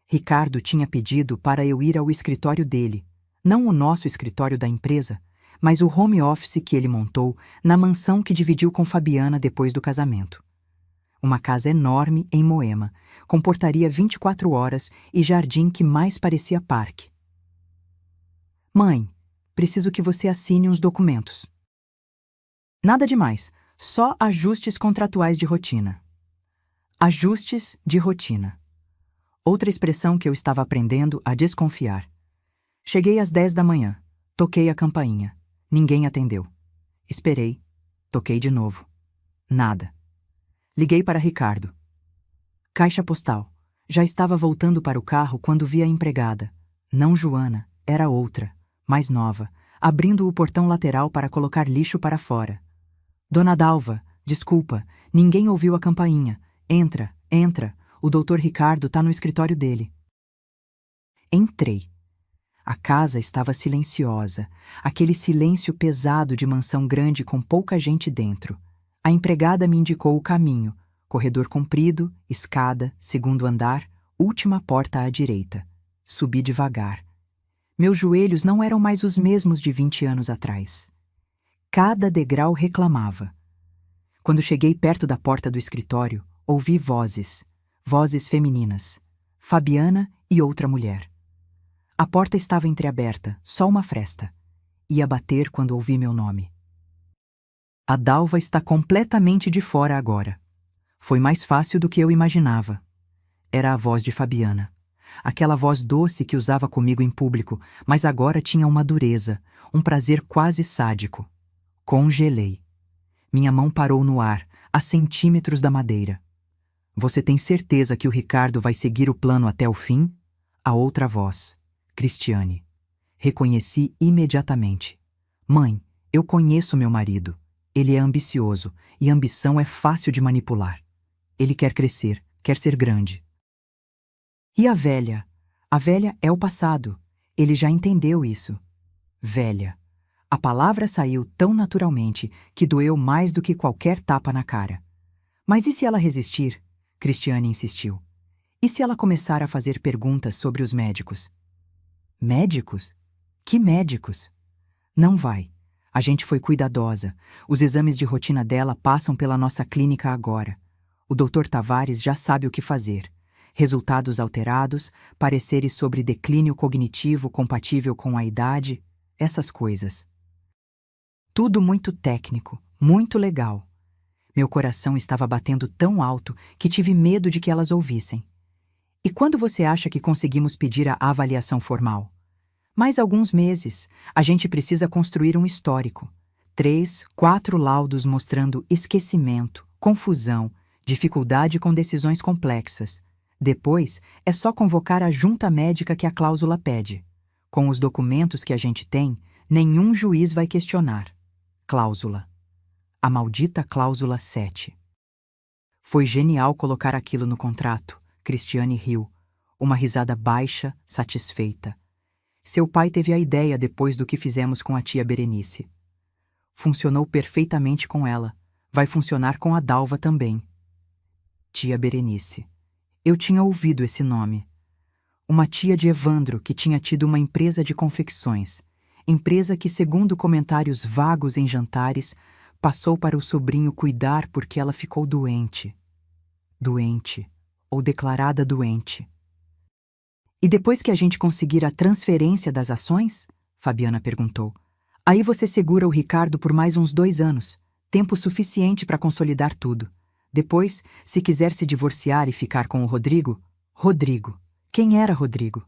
Ricardo tinha pedido para eu ir ao escritório dele, não o nosso escritório da empresa, mas o home office que ele montou na mansão que dividiu com Fabiana depois do casamento. Uma casa enorme em Moema, com portaria 24 horas e jardim que mais parecia parque. Mãe, preciso que você assine uns documentos. Nada demais, só ajustes contratuais de rotina. Ajustes de rotina. Outra expressão que eu estava aprendendo a desconfiar. Cheguei às 10 da manhã. Toquei a campainha. Ninguém atendeu. Esperei. Toquei de novo. Nada. Liguei para Ricardo. Caixa postal. Já estava voltando para o carro quando vi a empregada. Não Joana, era outra, mais nova, abrindo o portão lateral para colocar lixo para fora. Dona Dalva, desculpa, ninguém ouviu a campainha. Entra, entra. O doutor Ricardo está no escritório dele. Entrei. A casa estava silenciosa, aquele silêncio pesado de mansão grande com pouca gente dentro. A empregada me indicou o caminho, corredor comprido, escada, segundo andar, última porta à direita. Subi devagar. Meus joelhos não eram mais os mesmos de 20 anos atrás. Cada degrau reclamava. Quando cheguei perto da porta do escritório, ouvi vozes femininas, Fabiana e outra mulher. A porta estava entreaberta, só uma fresta. Ia bater quando ouvi meu nome. A Dalva está completamente de fora agora. Foi mais fácil do que eu imaginava. Era a voz de Fabiana. Aquela voz doce que usava comigo em público, mas agora tinha uma dureza, um prazer quase sádico. Congelei. Minha mão parou no ar, a centímetros da madeira. Você tem certeza que o Ricardo vai seguir o plano até o fim? A outra voz. Cristiane. Reconheci imediatamente. Mãe, eu conheço meu marido. Ele é ambicioso, e ambição é fácil de manipular. Ele quer crescer, quer ser grande. E a velha? A velha é o passado. Ele já entendeu isso. Velha. A palavra saiu tão naturalmente que doeu mais do que qualquer tapa na cara. Mas e se ela resistir? Cristiane insistiu. E se ela começar a fazer perguntas sobre os médicos? Médicos? Que médicos? Não vai. A gente foi cuidadosa. Os exames de rotina dela passam pela nossa clínica agora. O Dr. Tavares já sabe o que fazer. Resultados alterados, pareceres sobre declínio cognitivo compatível com a idade, essas coisas. Tudo muito técnico, muito legal. Meu coração estava batendo tão alto que tive medo de que elas ouvissem. E quando você acha que conseguimos pedir a avaliação formal? Mais alguns meses. A gente precisa construir um histórico. 3, 4 laudos mostrando esquecimento, confusão, dificuldade com decisões complexas. Depois, é só convocar a junta médica que a cláusula pede. Com os documentos que a gente tem, nenhum juiz vai questionar. Cláusula. A maldita cláusula 7. Foi genial colocar aquilo no contrato. Cristiane riu. Uma risada baixa, satisfeita. Seu pai teve a ideia depois do que fizemos com a tia Berenice. Funcionou perfeitamente com ela. Vai funcionar com a Dalva também. Tia Berenice. Eu tinha ouvido esse nome. Uma tia de Evandro que tinha tido uma empresa de confecções. Empresa que, segundo comentários vagos em jantares, passou para o sobrinho cuidar porque ela ficou doente. Doente. Ou declarada doente. E depois que a gente conseguir a transferência das ações? Fabiana perguntou. Aí você segura o Ricardo por mais uns 2 anos. Tempo suficiente para consolidar tudo. Depois, se quiser se divorciar e ficar com o Rodrigo... Rodrigo. Quem era Rodrigo?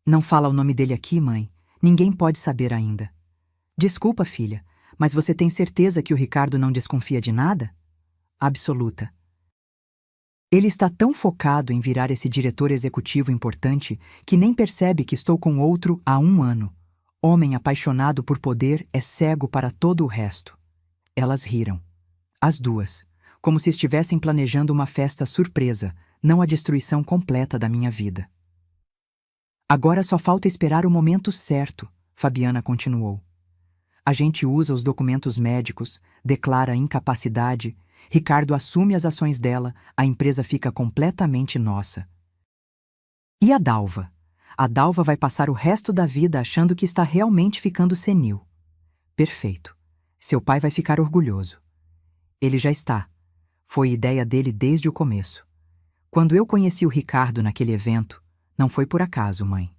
Não fala o nome dele aqui, mãe. Ninguém pode saber ainda. Desculpa, filha, mas você tem certeza que o Ricardo não desconfia de nada? Absoluta. Ele está tão focado em virar esse diretor executivo importante que nem percebe que estou com outro há 1 ano. Homem apaixonado por poder é cego para todo o resto. Elas riram. As duas. Como se estivessem planejando uma festa surpresa, não a destruição completa da minha vida. Agora só falta esperar o momento certo, Fabiana continuou. A gente usa os documentos médicos, declara incapacidade, Ricardo assume as ações dela, a empresa fica completamente nossa. E a Dalva? A Dalva vai passar o resto da vida achando que está realmente ficando senil. Perfeito. Seu pai vai ficar orgulhoso. Ele já está. Foi ideia dele desde o começo. Quando eu conheci o Ricardo naquele evento, não foi por acaso, mãe.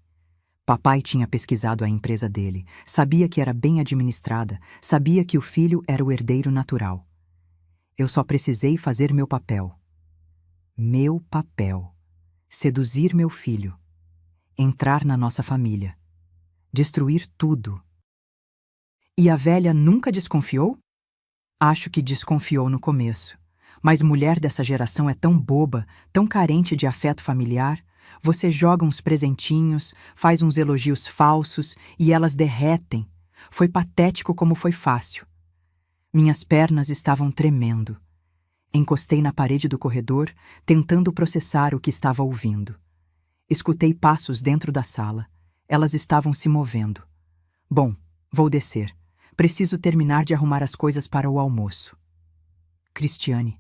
Papai tinha pesquisado a empresa dele, sabia que era bem administrada, sabia que o filho era o herdeiro natural. Eu só precisei fazer meu papel. Meu papel. Seduzir meu filho. Entrar na nossa família. Destruir tudo. E a velha nunca desconfiou? Acho que desconfiou no começo. Mas mulher dessa geração é tão boba, tão carente de afeto familiar. Você joga uns presentinhos, faz uns elogios falsos e elas derretem. Foi patético como foi fácil. Minhas pernas estavam tremendo. Encostei na parede do corredor, tentando processar o que estava ouvindo. Escutei passos dentro da sala. Elas estavam se movendo. Bom, vou descer. Preciso terminar de arrumar as coisas para o almoço. Cristiane.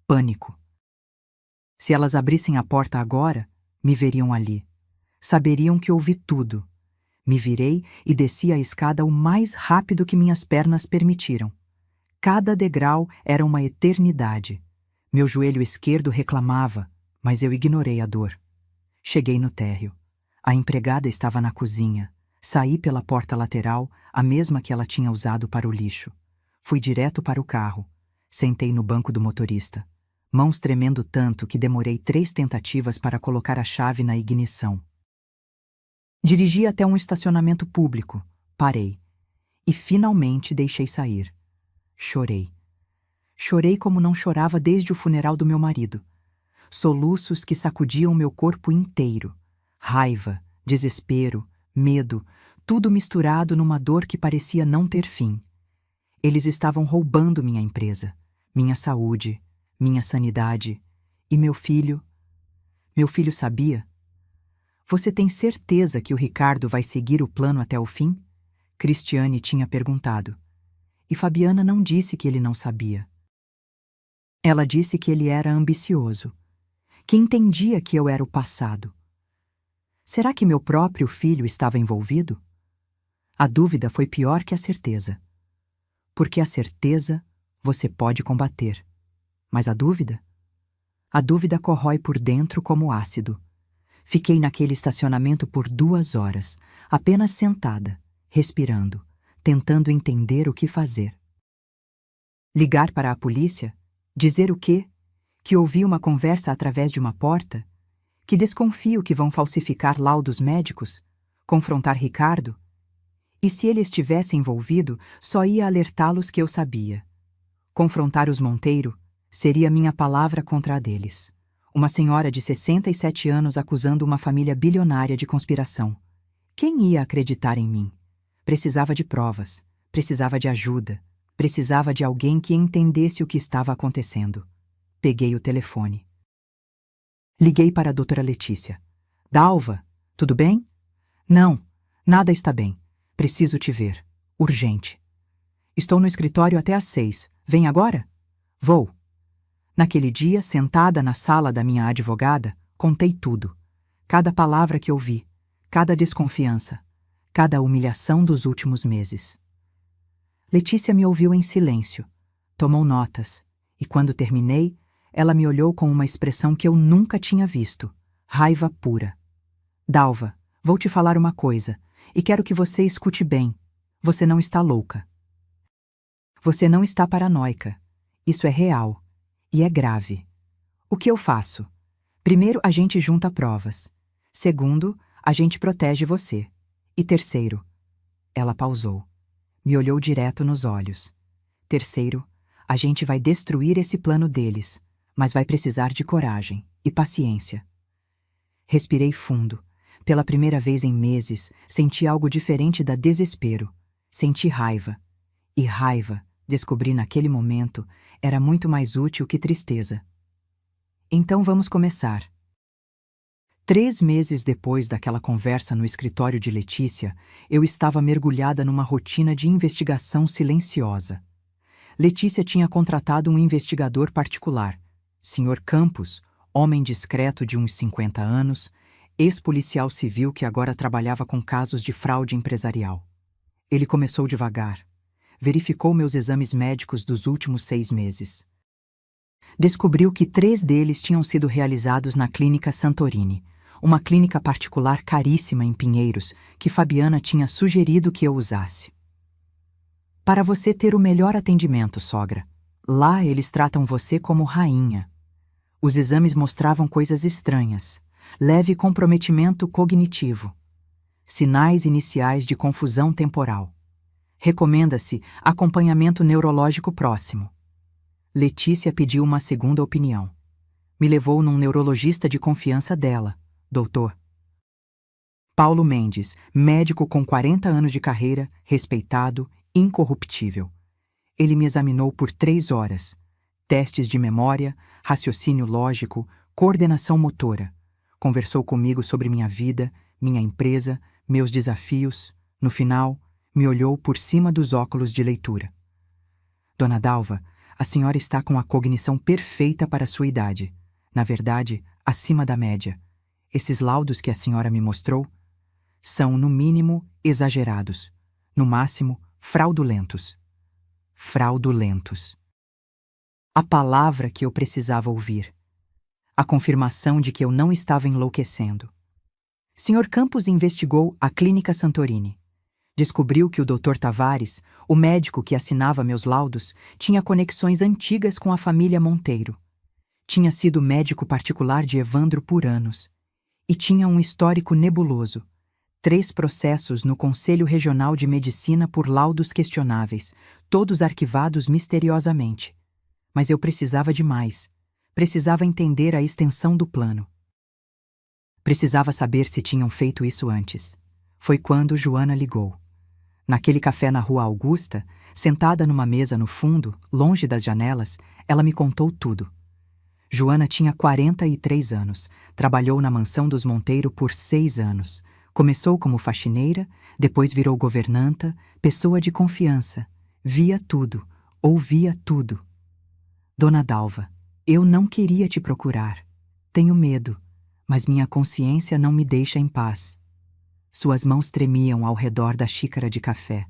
Pânico. Se elas abrissem a porta agora, me veriam ali. Saberiam que ouvi tudo. Me virei e desci a escada o mais rápido que minhas pernas permitiram. Cada degrau era uma eternidade. Meu joelho esquerdo reclamava, mas eu ignorei a dor. Cheguei no térreo. A empregada estava na cozinha. Saí pela porta lateral, a mesma que ela tinha usado para o lixo. Fui direto para o carro. Sentei no banco do motorista, mãos tremendo tanto que demorei 3 tentativas para colocar a chave na ignição. Dirigi até um estacionamento público, parei e finalmente deixei sair. Chorei. Chorei como não chorava desde o funeral do meu marido. Soluços que sacudiam meu corpo inteiro. Raiva, desespero, medo, tudo misturado numa dor que parecia não ter fim. Eles estavam roubando minha empresa, minha saúde, minha sanidade. E meu filho? Meu filho sabia? Você tem certeza que o Ricardo vai seguir o plano até o fim? Cristiane tinha perguntado. E Fabiana não disse que ele não sabia. Ela disse que ele era ambicioso, que entendia que eu era o passado. Será que meu próprio filho estava envolvido? A dúvida foi pior que a certeza. Porque a certeza você pode combater. Mas a dúvida? A dúvida corrói por dentro como ácido. Fiquei naquele estacionamento por 2 horas, apenas sentada, respirando, tentando entender o que fazer. Ligar para a polícia? Dizer o quê? Que ouvi uma conversa através de uma porta? Que desconfio que vão falsificar laudos médicos? Confrontar Ricardo? E se ele estivesse envolvido, só ia alertá-los que eu sabia. Confrontar os Monteiro seria minha palavra contra a deles. Uma senhora de 67 anos acusando uma família bilionária de conspiração. Quem ia acreditar em mim? Precisava de provas, precisava de ajuda, precisava de alguém que entendesse o que estava acontecendo. Peguei o telefone. Liguei para a doutora Letícia. Dalva, tudo bem? Não, nada está bem. Preciso te ver. Urgente. Estou no escritório até às 6. Vem agora? Vou. Naquele dia, sentada na sala da minha advogada, contei tudo. Cada palavra que ouvi, cada desconfiança, cada humilhação dos últimos meses. Letícia me ouviu em silêncio, tomou notas, e quando terminei, ela me olhou com uma expressão que eu nunca tinha visto, raiva pura. Dalva, vou te falar uma coisa, e quero que você escute bem. Você não está louca. Você não está paranoica. Isso é real. E é grave. O que eu faço? Primeiro, a gente junta provas. Segundo, a gente protege você. E terceiro, ela pausou. Me olhou direto nos olhos. Terceiro, a gente vai destruir esse plano deles, mas vai precisar de coragem e paciência. Respirei fundo. Pela primeira vez em meses, senti algo diferente da desespero. Senti raiva. E raiva, descobri naquele momento, era muito mais útil que tristeza. Então vamos começar. 3 meses depois daquela conversa no escritório de Letícia, eu estava mergulhada numa rotina de investigação silenciosa. Letícia tinha contratado um investigador particular, Sr. Campos, homem discreto de uns 50 anos, ex-policial civil que agora trabalhava com casos de fraude empresarial. Ele começou devagar. Verificou meus exames médicos dos últimos 6 meses. Descobriu que 3 deles tinham sido realizados na Clínica Santorini, uma clínica particular caríssima em Pinheiros, que Fabiana tinha sugerido que eu usasse. Para você ter o melhor atendimento, sogra. Lá eles tratam você como rainha. Os exames mostravam coisas estranhas, leve comprometimento cognitivo, sinais iniciais de confusão temporal. Recomenda-se acompanhamento neurológico próximo. Letícia pediu uma segunda opinião. Me levou num neurologista de confiança dela, Dr. Paulo Mendes, médico com 40 anos de carreira, respeitado, incorruptível. Ele me examinou por 3 horas. Testes de memória, raciocínio lógico, coordenação motora. Conversou comigo sobre minha vida, minha empresa, meus desafios. No final, me olhou por cima dos óculos de leitura. Dona Dalva, a senhora está com a cognição perfeita para a sua idade. Na verdade, acima da média. Esses laudos que a senhora me mostrou são, no mínimo, exagerados. No máximo, fraudulentos. Fraudulentos. A palavra que eu precisava ouvir. A confirmação de que eu não estava enlouquecendo. Sr. Campos investigou a Clínica Santorini. Descobriu que o Dr. Tavares, o médico que assinava meus laudos, tinha conexões antigas com a família Monteiro. Tinha sido médico particular de Evandro por anos. E tinha um histórico nebuloso. 3 processos no Conselho Regional de Medicina por laudos questionáveis, todos arquivados misteriosamente. Mas eu precisava de mais. Precisava entender a extensão do plano. Precisava saber se tinham feito isso antes. Foi quando Joana ligou. Naquele café na Rua Augusta, sentada numa mesa no fundo, longe das janelas, ela me contou tudo. Joana tinha 43 anos, trabalhou na mansão dos Monteiro por 6 anos. Começou como faxineira, depois virou governanta, pessoa de confiança. Via tudo, ouvia tudo. Dona Dalva, eu não queria te procurar. Tenho medo, mas minha consciência não me deixa em paz. Suas mãos tremiam ao redor da xícara de café.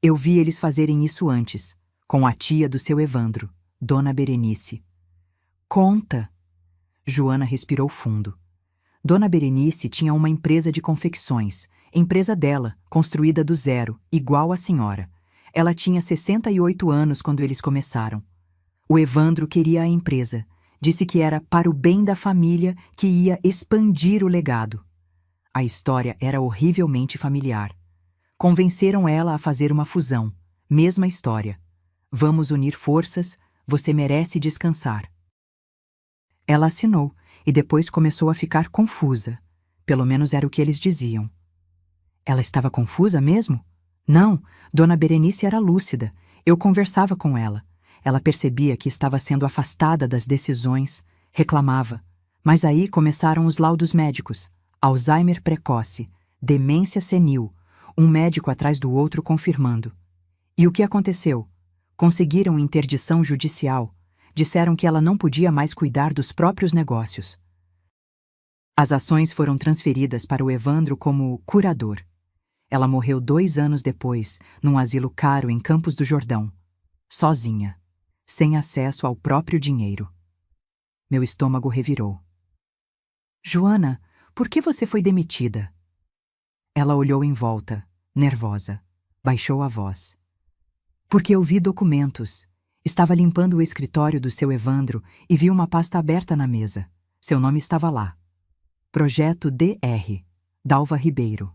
Eu vi eles fazerem isso antes, com a tia do seu Evandro, Dona Berenice. Conta! Joana respirou fundo. Dona Berenice tinha uma empresa de confecções, empresa dela, construída do zero, igual à senhora. Ela tinha 68 anos quando eles começaram. O Evandro queria a empresa. Disse que era para o bem da família, que ia expandir o legado. A história era horrivelmente familiar. Convenceram ela a fazer uma fusão. Mesma história. Vamos unir forças, você merece descansar. Ela assinou e depois começou a ficar confusa. Pelo menos era o que eles diziam. Ela estava confusa mesmo? Não, Dona Berenice era lúcida. Eu conversava com ela. Ela percebia que estava sendo afastada das decisões, reclamava. Mas aí começaram os laudos médicos. Alzheimer precoce, demência senil, um médico atrás do outro confirmando. E o que aconteceu? Conseguiram interdição judicial. Disseram que ela não podia mais cuidar dos próprios negócios. As ações foram transferidas para o Evandro como curador. Ela morreu 2 anos depois, num asilo caro em Campos do Jordão. Sozinha, sem acesso ao próprio dinheiro. Meu estômago revirou. Joana, por que você foi demitida? Ela olhou em volta, nervosa. Baixou a voz. Porque eu vi documentos. Estava limpando o escritório do seu Evandro e vi uma pasta aberta na mesa. Seu nome estava lá. Projeto DR, Dalva Ribeiro.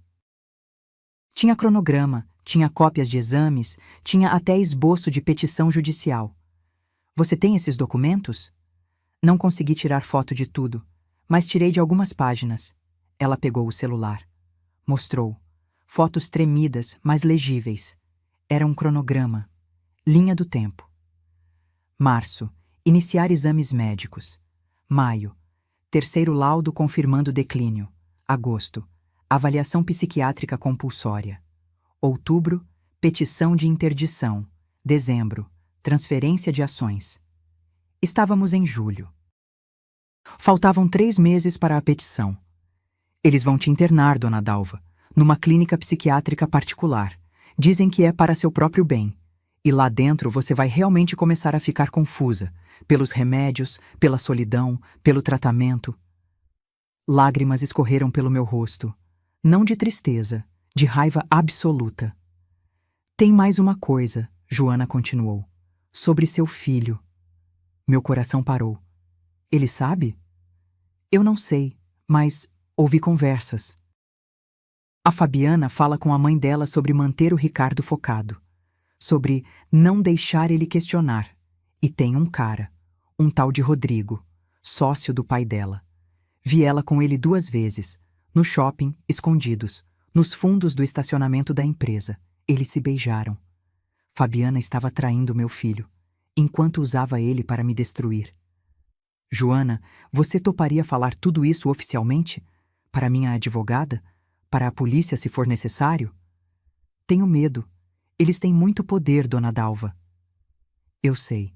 Tinha cronograma, tinha cópias de exames, tinha até esboço de petição judicial. Você tem esses documentos? Não consegui tirar foto de tudo, mas tirei de algumas páginas. Ela pegou o celular. Mostrou. Fotos tremidas, mas legíveis. Era um cronograma. Linha do tempo. Março. Iniciar exames médicos. Maio. Terceiro laudo confirmando declínio. Agosto. Avaliação psiquiátrica compulsória. Outubro. Petição de interdição. Dezembro. Transferência de ações. Estávamos em julho. Faltavam 3 meses para a petição. Eles vão te internar, Dona Dalva, numa clínica psiquiátrica particular. Dizem que é para seu próprio bem. E lá dentro você vai realmente começar a ficar confusa, pelos remédios, pela solidão, pelo tratamento. Lágrimas escorreram pelo meu rosto. Não de tristeza, de raiva absoluta. Tem mais uma coisa, Joana continuou. Sobre seu filho. Meu coração parou. Ele sabe? Eu não sei, mas ouvi conversas. A Fabiana fala com a mãe dela sobre manter o Ricardo focado. Sobre não deixar ele questionar. E tem um cara, um tal de Rodrigo, sócio do pai dela. Vi ela com ele 2 vezes, no shopping, escondidos, nos fundos do estacionamento da empresa. Eles se beijaram. Fabiana estava traindo meu filho, enquanto usava ele para me destruir. Joana, você toparia falar tudo isso oficialmente? Para minha advogada? Para a polícia, se for necessário? Tenho medo. Eles têm muito poder, Dona Dalva. Eu sei.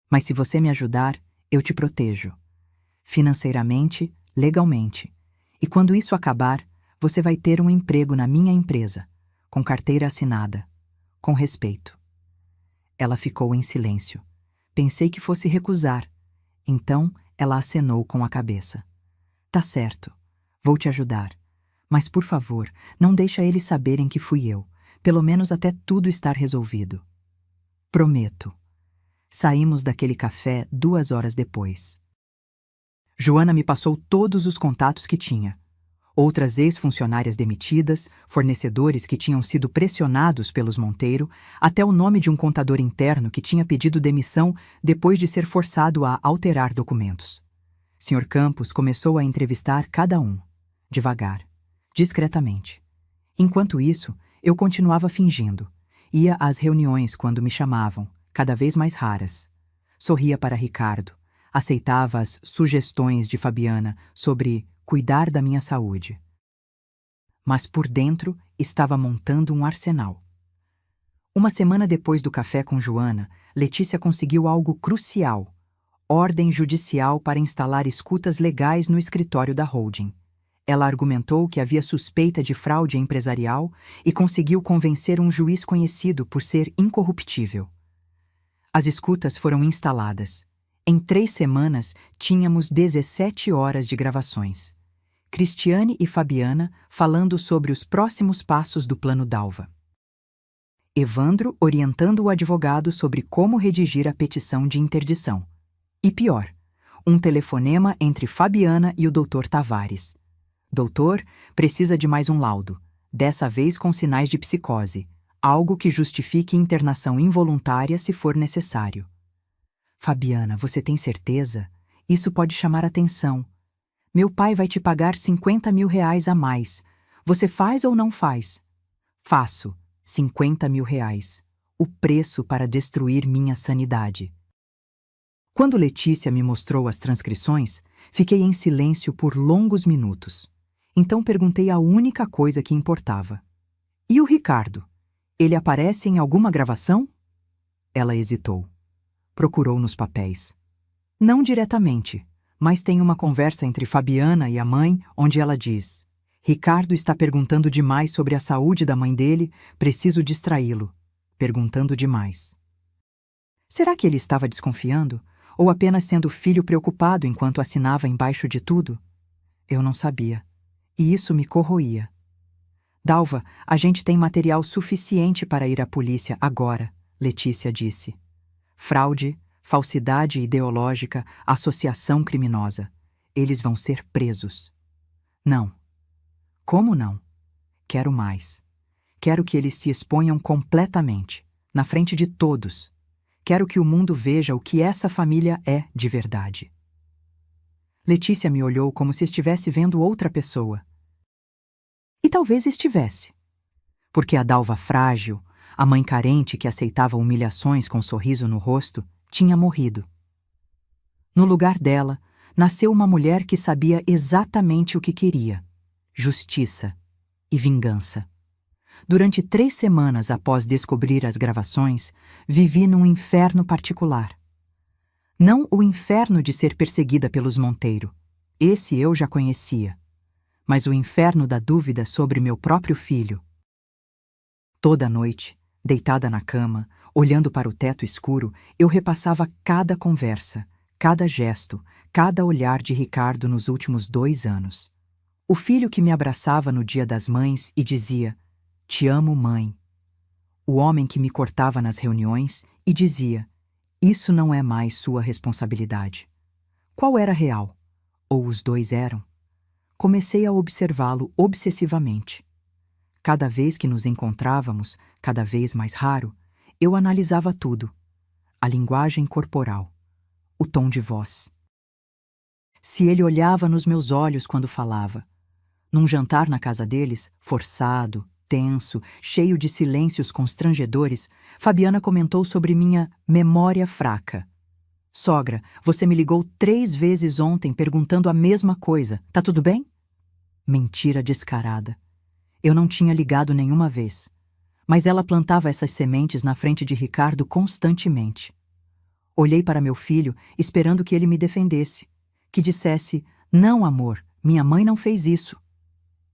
Mas se você me ajudar, eu te protejo. Financeiramente, legalmente. E quando isso acabar, você vai ter um emprego na minha empresa, com carteira assinada, com respeito. Ela ficou em silêncio. Pensei que fosse recusar. Então, ela acenou com a cabeça. Tá certo. Vou te ajudar. Mas, por favor, não deixa eles saberem que fui eu, pelo menos até tudo estar resolvido. Prometo. Saímos daquele café 2 horas depois. Joana me passou todos os contatos que tinha. Outras ex-funcionárias demitidas, fornecedores que tinham sido pressionados pelos Monteiro, até o nome de um contador interno que tinha pedido demissão depois de ser forçado a alterar documentos. Sr. Campos começou a entrevistar cada um, devagar, discretamente. Enquanto isso, eu continuava fingindo. Ia às reuniões quando me chamavam, cada vez mais raras. Sorria para Ricardo, aceitava as sugestões de Fabiana sobre cuidar da minha saúde. Mas por dentro estava montando um arsenal. Uma semana depois do café com Joana, Letícia conseguiu algo crucial: ordem judicial para instalar escutas legais no escritório da holding. Ela argumentou que havia suspeita de fraude empresarial e conseguiu convencer um juiz conhecido por ser incorruptível. As escutas foram instaladas. Em 3 semanas, tínhamos 17 horas de gravações. Cristiane e Fabiana falando sobre os próximos passos do plano Dalva. Evandro orientando o advogado sobre como redigir a petição de interdição. E pior, um telefonema entre Fabiana e o Dr. Tavares. Doutor, precisa de mais um laudo, dessa vez com sinais de psicose, algo que justifique internação involuntária se for necessário. Fabiana, você tem certeza? Isso pode chamar atenção. Meu pai vai te pagar 50 mil reais a mais. Você faz ou não faz? Faço. 50 mil reais. O preço para destruir minha sanidade. Quando Letícia me mostrou as transcrições, fiquei em silêncio por longos minutos. Então perguntei a única coisa que importava. E o Ricardo? Ele aparece em alguma gravação? Ela hesitou. Procurou nos papéis. Não diretamente, mas tem uma conversa entre Fabiana e a mãe onde ela diz: Ricardo está perguntando demais sobre a saúde da mãe dele, preciso distraí-lo. Perguntando demais. Será que ele estava desconfiando? Ou apenas sendo filho preocupado enquanto assinava embaixo de tudo? Eu não sabia. E isso me corroía. Dalva, a gente tem material suficiente para ir à polícia agora, Letícia disse. Fraude, falsidade ideológica, associação criminosa. Eles vão ser presos. Não. Como não? Quero mais. Quero que eles se exponham completamente, na frente de todos. Quero que o mundo veja o que essa família é de verdade. Letícia me olhou como se estivesse vendo outra pessoa. E talvez estivesse. Porque a Dalva frágil, a mãe carente que aceitava humilhações com um sorriso no rosto, tinha morrido. No lugar dela, nasceu uma mulher que sabia exatamente o que queria: justiça e vingança. Durante 3 semanas após descobrir as gravações, vivi num inferno particular. Não o inferno de ser perseguida pelos Monteiro. Esse eu já conhecia. Mas o inferno da dúvida sobre meu próprio filho. Toda noite, deitada na cama, olhando para o teto escuro, eu repassava cada conversa, cada gesto, cada olhar de Ricardo nos últimos 2 anos. O filho que me abraçava no Dia das Mães e dizia: "Te amo, mãe." O homem que me cortava nas reuniões e dizia: "Isso não é mais sua responsabilidade." Qual era real? Ou os dois eram? Comecei a observá-lo obsessivamente. Cada vez que nos encontrávamos, cada vez mais raro, eu analisava tudo. A linguagem corporal, o tom de voz. Se ele olhava nos meus olhos quando falava. Num jantar na casa deles, forçado, tenso, cheio de silêncios constrangedores, Fabiana comentou sobre minha memória fraca. "Sogra, você me ligou 3 vezes ontem perguntando a mesma coisa. Tá tudo bem?" Mentira descarada. Eu não tinha ligado nenhuma vez. Mas ela plantava essas sementes na frente de Ricardo constantemente. Olhei para meu filho, esperando que ele me defendesse. Que dissesse: "Não, amor, minha mãe não fez isso."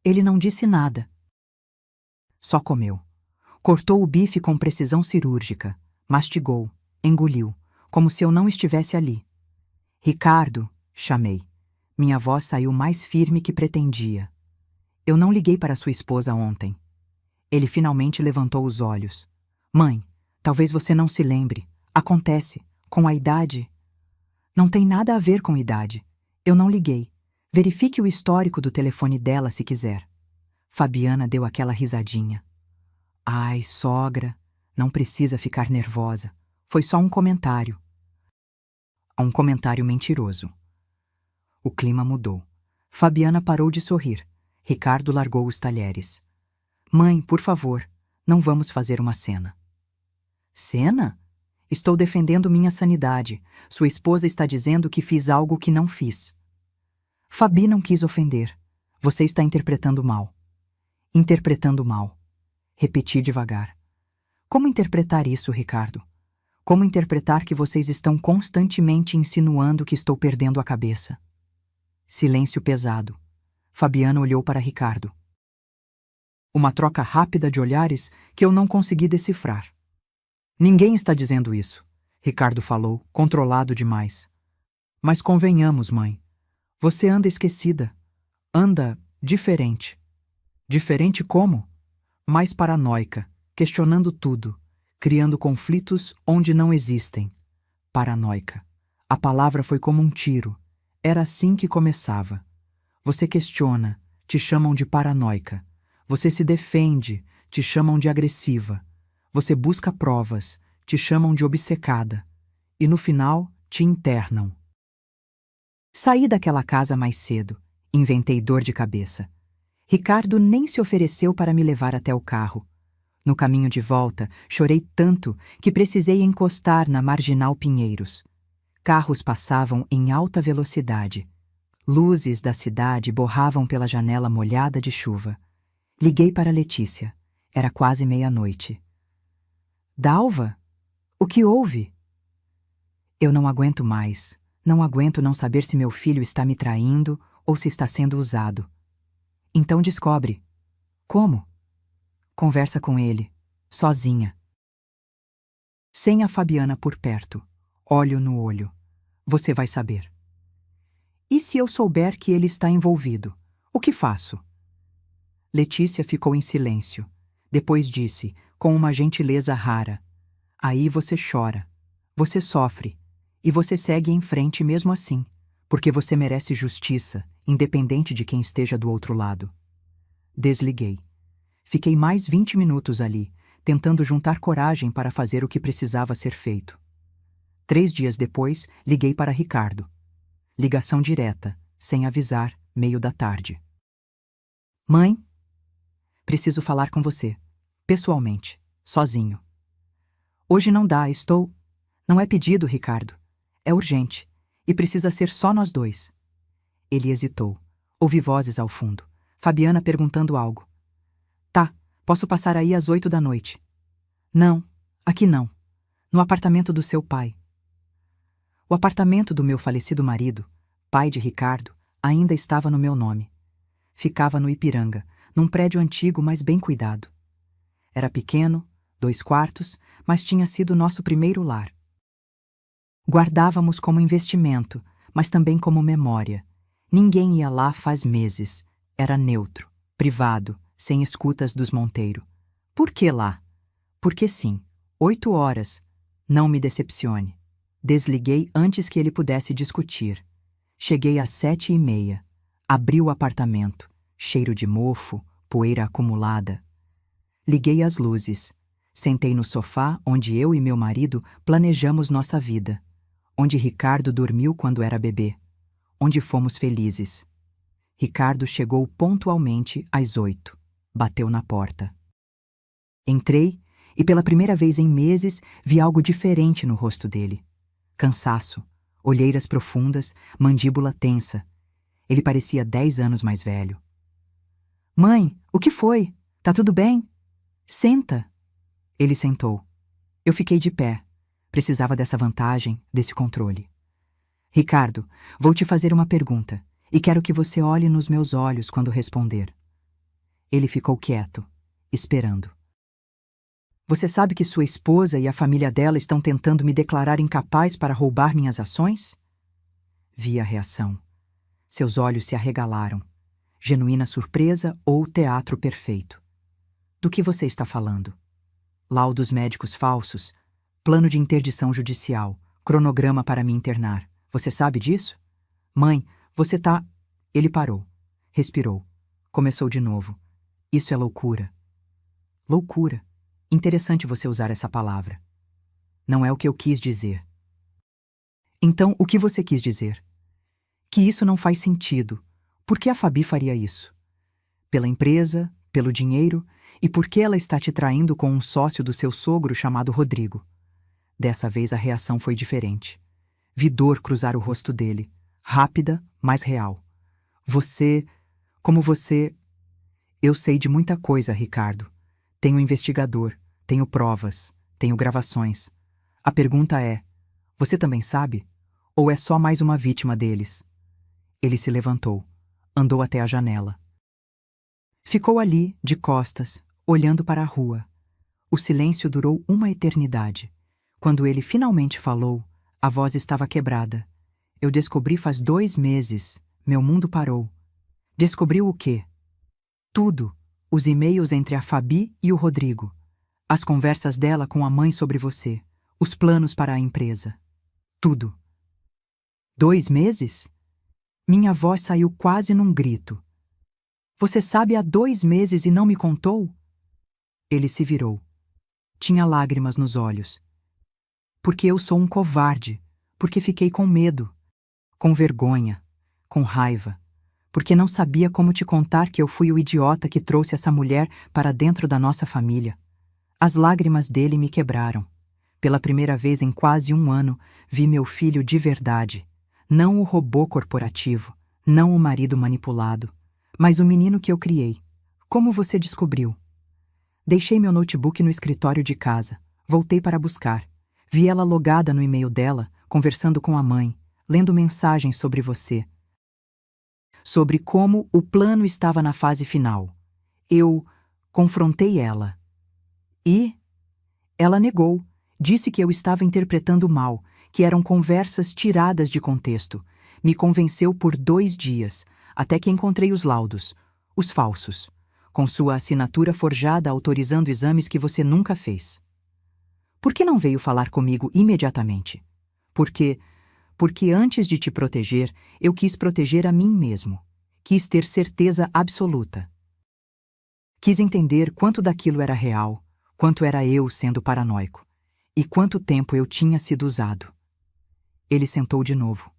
Ele não disse nada. Só comeu. Cortou o bife com precisão cirúrgica. Mastigou, engoliu, como se eu não estivesse ali. "Ricardo", chamei. Minha voz saiu mais firme que pretendia. Eu não liguei para sua esposa ontem. Ele finalmente levantou os olhos. Mãe, talvez você não se lembre. Acontece. Com a idade. Não tem nada a ver com idade. Eu não liguei. Verifique o histórico do telefone dela se quiser. Fabiana deu aquela risadinha. Ai, sogra, não precisa ficar nervosa. Foi só um comentário. Um comentário mentiroso. O clima mudou. Fabiana parou de sorrir. Ricardo largou os talheres. Mãe, por favor, não vamos fazer uma cena. Cena? Estou defendendo minha sanidade. Sua esposa está dizendo que fiz algo que não fiz. Fabi não quis ofender. Você está interpretando mal. Interpretando mal. Repeti devagar. Como interpretar isso, Ricardo? Como interpretar que vocês estão constantemente insinuando que estou perdendo a cabeça? Silêncio pesado. Fabiana olhou para Ricardo. Uma troca rápida de olhares que eu não consegui decifrar. Ninguém está dizendo isso, Ricardo falou, controlado demais. Mas convenhamos, mãe. Você anda esquecida. Anda diferente. Diferente como? Mais paranoica, questionando tudo, criando conflitos onde não existem. Paranoica. A palavra foi como um tiro. Era assim que começava. Você questiona, te chamam de paranoica. Você se defende, te chamam de agressiva. Você busca provas, te chamam de obcecada. E no final, te internam. Saí daquela casa mais cedo. Inventei dor de cabeça. Ricardo nem se ofereceu para me levar até o carro. No caminho de volta, chorei tanto que precisei encostar na Marginal Pinheiros. Carros passavam em alta velocidade. Luzes da cidade borravam pela janela molhada de chuva. Liguei para Letícia. Era quase meia-noite. Dalva? O que houve? Eu não aguento mais. Não aguento não saber se meu filho está me traindo ou se está sendo usado. Então descobre. Como? Conversa com ele, sozinha. Sem a Fabiana por perto, olho no olho. Você vai saber. E se eu souber que ele está envolvido? O que faço? Letícia ficou em silêncio. Depois disse, com uma gentileza rara. Aí você chora. Você sofre. E você segue em frente mesmo assim, porque você merece justiça, independente de quem esteja do outro lado. Desliguei. Fiquei mais 20 minutos ali, tentando juntar coragem para fazer o que precisava ser feito. 3 dias depois, liguei para Ricardo. Ligação direta, sem avisar, meio da tarde. Mãe? Preciso falar com você, pessoalmente, sozinho. Hoje não dá, estou... Não é pedido, Ricardo. É urgente, e precisa ser só nós dois. Ele hesitou. Ouvi vozes ao fundo. Fabiana perguntando algo. Tá, posso passar aí às 8 da noite. Não, aqui não. No apartamento do seu pai. O apartamento do meu falecido marido, pai de Ricardo, ainda estava no meu nome. Ficava no Ipiranga, num prédio antigo, mas bem cuidado. Era pequeno, 2 quartos, mas tinha sido nosso primeiro lar. Guardávamos como investimento, mas também como memória. Ninguém ia lá faz meses. Era neutro, privado, sem escutas dos Monteiro. Por que lá? Porque sim, 8 horas. Não me decepcione. Desliguei antes que ele pudesse discutir. Cheguei às 7h30. Abri o apartamento. Cheiro de mofo, poeira acumulada. Liguei as luzes. Sentei no sofá onde eu e meu marido planejamos nossa vida. Onde Ricardo dormiu quando era bebê. Onde fomos felizes. Ricardo chegou pontualmente às 8. Bateu na porta. Entrei e pela primeira vez em meses vi algo diferente no rosto dele. Cansaço, olheiras profundas, mandíbula tensa. Ele parecia 10 anos mais velho. Mãe, o que foi? Tá tudo bem? Senta. Ele sentou. Eu fiquei de pé. Precisava dessa vantagem, desse controle. Ricardo, vou te fazer uma pergunta e quero que você olhe nos meus olhos quando responder. Ele ficou quieto, esperando. Você sabe que sua esposa e a família dela estão tentando me declarar incapaz para roubar minhas ações? Vi a reação. Seus olhos se arregalaram. Genuína surpresa ou teatro perfeito. Do que você está falando? Laudos médicos falsos, plano de interdição judicial, cronograma para me internar. Você sabe disso? Mãe, você tá... Ele parou. Respirou. Começou de novo. Isso é loucura. Loucura. Interessante você usar essa palavra. Não é o que eu quis dizer. Então, o que você quis dizer? Que isso não faz sentido. Por que a Fabi faria isso? Pela empresa, pelo dinheiro e porque ela está te traindo com um sócio do seu sogro chamado Rodrigo. Dessa vez a reação foi diferente. Vi dor cruzar o rosto dele, rápida, mas real. Como você... Eu sei de muita coisa, Ricardo. Tenho investigador, tenho provas, tenho gravações. A pergunta é, você também sabe? Ou é só mais uma vítima deles? Ele se levantou, andou até a janela. Ficou ali, de costas, olhando para a rua. O silêncio durou uma eternidade. Quando ele finalmente falou, a voz estava quebrada. Eu descobri faz 2 meses. Meu mundo parou. Descobriu o quê? Tudo. Os e-mails entre a Fabi e o Rodrigo. As conversas dela com a mãe sobre você. Os planos para a empresa. Tudo. 2 meses? Minha voz saiu quase num grito. Você sabe há 2 meses e não me contou? Ele se virou. Tinha lágrimas nos olhos. Porque eu sou um covarde. Porque fiquei com medo. Com vergonha. Com raiva. Porque não sabia como te contar que eu fui o idiota que trouxe essa mulher para dentro da nossa família. As lágrimas dele me quebraram. Pela primeira vez em quase 1 ano, vi meu filho de verdade. Não o robô corporativo, não o marido manipulado, mas o menino que eu criei. Como você descobriu? Deixei meu notebook no escritório de casa. Voltei para buscar. Vi ela logada no e-mail dela, conversando com a mãe, lendo mensagens sobre você. Sobre como o plano estava na fase final. Eu confrontei ela. E ela negou. Disse que eu estava interpretando mal, que eram conversas tiradas de contexto. Me convenceu por 2 dias, até que encontrei os laudos, os falsos, com sua assinatura forjada autorizando exames que você nunca fez. Por que não veio falar comigo imediatamente? Porque antes de te proteger, eu quis proteger a mim mesmo. Quis ter certeza absoluta. Quis entender quanto daquilo era real, quanto era eu sendo paranoico, e quanto tempo eu tinha sido usado. Ele sentou de novo.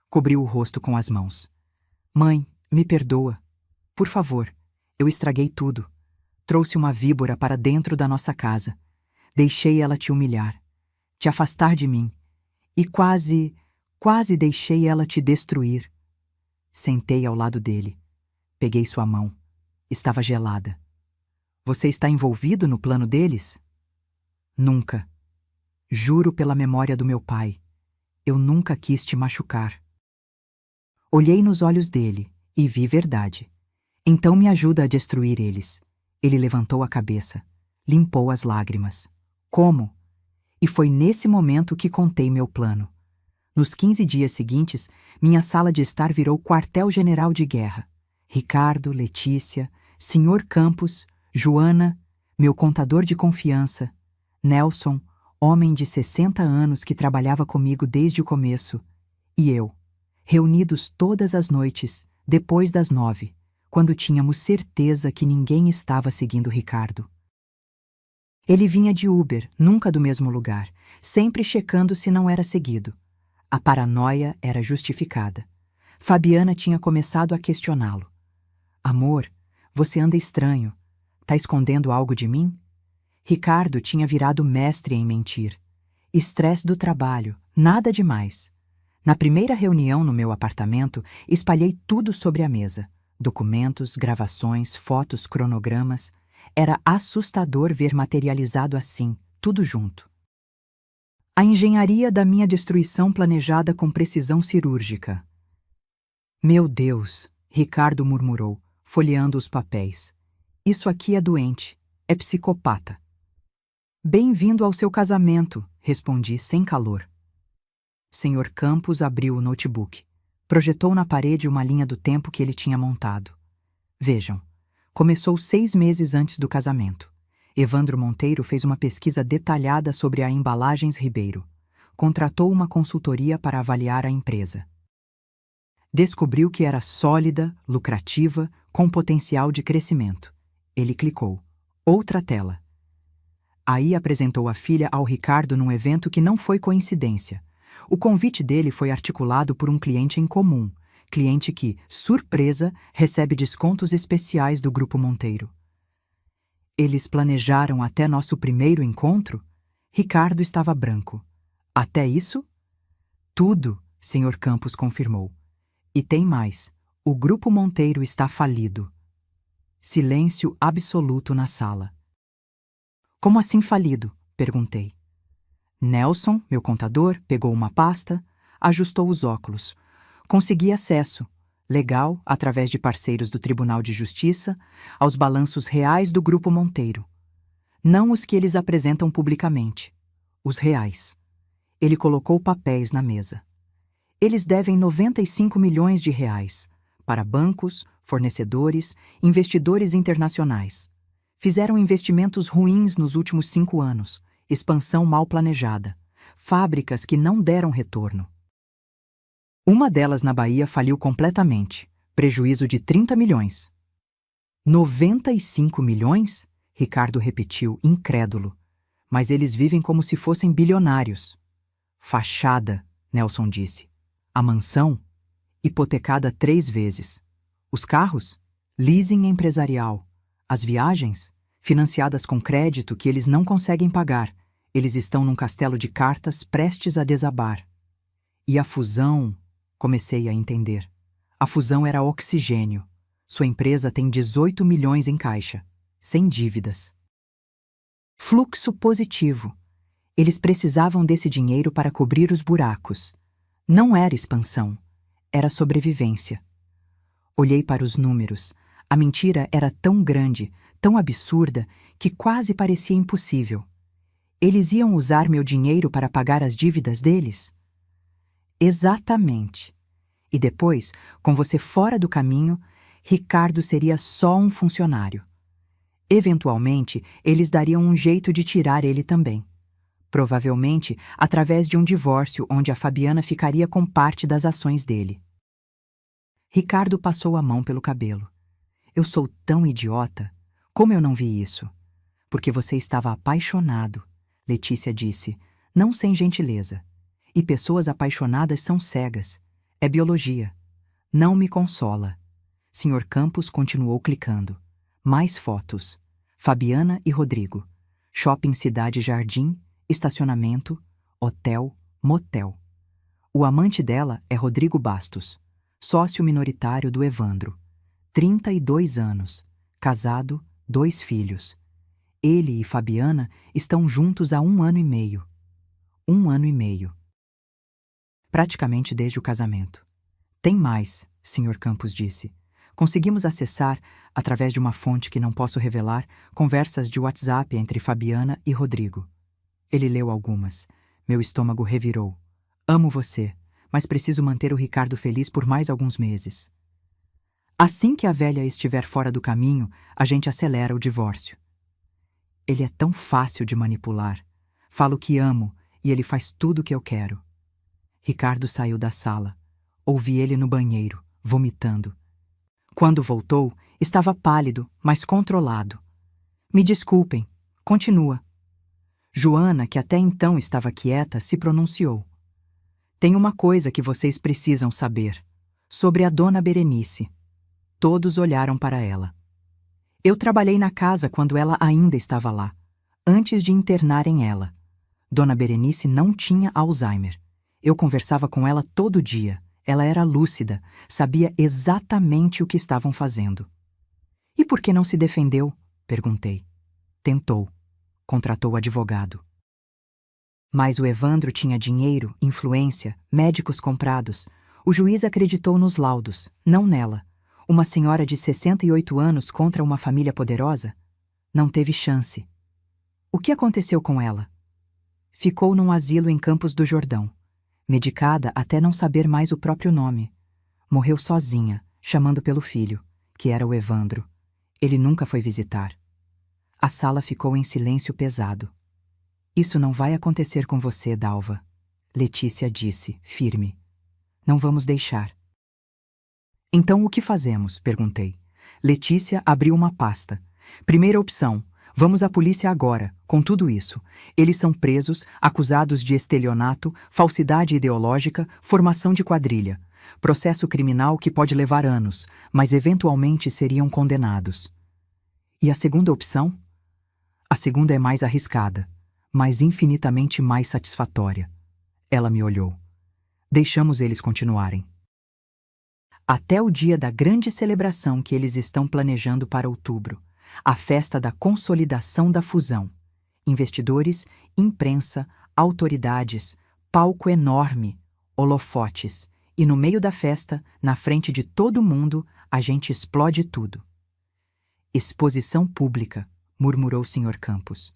Cobriu o rosto com as mãos. Mãe, me perdoa. Por favor, eu estraguei tudo. Trouxe uma víbora para dentro da nossa casa. Deixei ela te humilhar, te afastar de mim. E quase deixei ela te destruir. Sentei ao lado dele. Peguei sua mão. Estava gelada. Você está envolvido no plano deles? Nunca. Juro pela memória do meu pai. Eu nunca quis te machucar. Olhei nos olhos dele e vi verdade. Então me ajuda a destruir eles. Ele levantou a cabeça, limpou as lágrimas. Como? E foi nesse momento que contei meu plano. Nos 15 dias seguintes, minha sala de estar virou quartel-general de guerra. Ricardo, Letícia, Sr. Campos, Joana, meu contador de confiança, Nelson, homem de 60 anos que trabalhava comigo desde o começo, e eu, reunidos todas as noites, depois das 9, quando tínhamos certeza que ninguém estava seguindo Ricardo. Ele vinha de Uber, nunca do mesmo lugar, sempre checando se não era seguido. A paranoia era justificada. Fabiana tinha começado a questioná-lo. Amor, você anda estranho. Tá escondendo algo de mim? Ricardo tinha virado mestre em mentir. Estresse do trabalho, nada demais. Na primeira reunião no meu apartamento, espalhei tudo sobre a mesa. Documentos, gravações, fotos, cronogramas. Era assustador ver materializado assim, tudo junto. A engenharia da minha destruição planejada com precisão cirúrgica. Meu Deus, Ricardo murmurou, folheando os papéis. Isso aqui é doente, é psicopata. Bem-vindo ao seu casamento, respondi sem calor. Sr. Campos abriu o notebook. Projetou na parede uma linha do tempo que ele tinha montado. Vejam, começou 6 meses antes do casamento. Evandro Monteiro fez uma pesquisa detalhada sobre a Embalagens Ribeiro. Contratou uma consultoria para avaliar a empresa. Descobriu que era sólida, lucrativa, com potencial de crescimento. Ele clicou. Outra tela. Aí apresentou a filha ao Ricardo num evento que não foi coincidência. O convite dele foi articulado por um cliente em comum, cliente que, surpresa, recebe descontos especiais do Grupo Monteiro. Eles planejaram até nosso primeiro encontro? Ricardo estava branco. Até isso? Tudo, Sr. Campos confirmou. E tem mais. O Grupo Monteiro está falido. Silêncio absoluto na sala. Como assim falido? Perguntei. Nelson, meu contador, pegou uma pasta, ajustou os óculos. Consegui acesso, legal, através de parceiros do Tribunal de Justiça, aos balanços reais do Grupo Monteiro. Não os que eles apresentam publicamente. Os reais. Ele colocou papéis na mesa. Eles devem 95 milhões de reais para bancos, fornecedores, investidores internacionais. Fizeram investimentos ruins nos últimos 5 anos, expansão mal planejada, fábricas que não deram retorno. Uma delas na Bahia faliu completamente, prejuízo de 30 milhões. 95 milhões? Ricardo repetiu, incrédulo. Mas eles vivem como se fossem bilionários. Fachada, Nelson disse. A mansão? Hipotecada 3 vezes. Os carros? Leasing empresarial. As viagens? Financiadas com crédito que eles não conseguem pagar. Eles estão num castelo de cartas prestes a desabar. E a fusão? Comecei a entender. A fusão era oxigênio. Sua empresa tem 18 milhões em caixa, sem dívidas. Fluxo positivo. Eles precisavam desse dinheiro para cobrir os buracos. Não era expansão, era sobrevivência. Olhei para os números. A mentira era tão grande, tão absurda, que quase parecia impossível. Eles iam usar meu dinheiro para pagar as dívidas deles? Exatamente. E depois, com você fora do caminho, Ricardo seria só um funcionário. Eventualmente, eles dariam um jeito de tirar ele também. Provavelmente através de um divórcio onde a Fabiana ficaria com parte das ações dele. Ricardo passou a mão pelo cabelo. Eu sou tão idiota. Como eu não vi isso? Porque você estava apaixonado, Letícia disse, não sem gentileza. E pessoas apaixonadas são cegas. É biologia. Não me consola. Sr. Campos continuou clicando. Mais fotos. Fabiana e Rodrigo. Shopping Cidade Jardim, estacionamento, hotel, motel. O amante dela é Rodrigo Bastos, sócio minoritário do Evandro. 32 anos, casado, 2 filhos. Ele e Fabiana estão juntos há 1 ano e meio. 1 ano e meio. Praticamente desde o casamento. Tem mais, Sr. Campos disse. Conseguimos acessar, através de uma fonte que não posso revelar, conversas de WhatsApp entre Fabiana e Rodrigo. Ele leu algumas. Meu estômago revirou. Amo você, mas preciso manter o Ricardo feliz por mais alguns meses. Assim que a velha estiver fora do caminho, a gente acelera o divórcio. Ele é tão fácil de manipular. Falo que amo e ele faz tudo o que eu quero. Ricardo saiu da sala. Ouvi ele no banheiro, vomitando. Quando voltou, estava pálido, mas controlado. Me desculpem. Continua. Joana, que até então estava quieta, se pronunciou. Tem uma coisa que vocês precisam saber. Sobre a dona Berenice. Todos olharam para ela. Eu trabalhei na casa quando ela ainda estava lá, antes de internarem ela. Dona Berenice não tinha Alzheimer. Eu conversava com ela todo dia. Ela era lúcida, sabia exatamente o que estavam fazendo. E por que não se defendeu? Perguntei. Tentou. Contratou advogado. Mas o Evandro tinha dinheiro, influência, médicos comprados. O juiz acreditou nos laudos, não nela. Uma senhora de 68 anos contra uma família poderosa? Não teve chance. O que aconteceu com ela? Ficou num asilo em Campos do Jordão, medicada até não saber mais o próprio nome. Morreu sozinha, chamando pelo filho, que era o Evandro. Ele nunca foi visitar. A sala ficou em silêncio pesado. Isso não vai acontecer com você, Dalva. Letícia disse, firme. Não vamos deixar. Então o que fazemos? Perguntei. Letícia abriu uma pasta. Primeira opção. Vamos à polícia agora, com tudo isso. Eles são presos, acusados de estelionato, falsidade ideológica, formação de quadrilha. Processo criminal que pode levar anos, mas eventualmente seriam condenados. E a segunda opção? A segunda é mais arriscada, mas infinitamente mais satisfatória. Ela me olhou. Deixamos eles continuarem. Até o dia da grande celebração que eles estão planejando para outubro. A festa da consolidação da fusão. Investidores, imprensa, autoridades, palco enorme, holofotes. E no meio da festa, na frente de todo mundo, a gente explode tudo. Exposição pública, murmurou o Sr. Campos.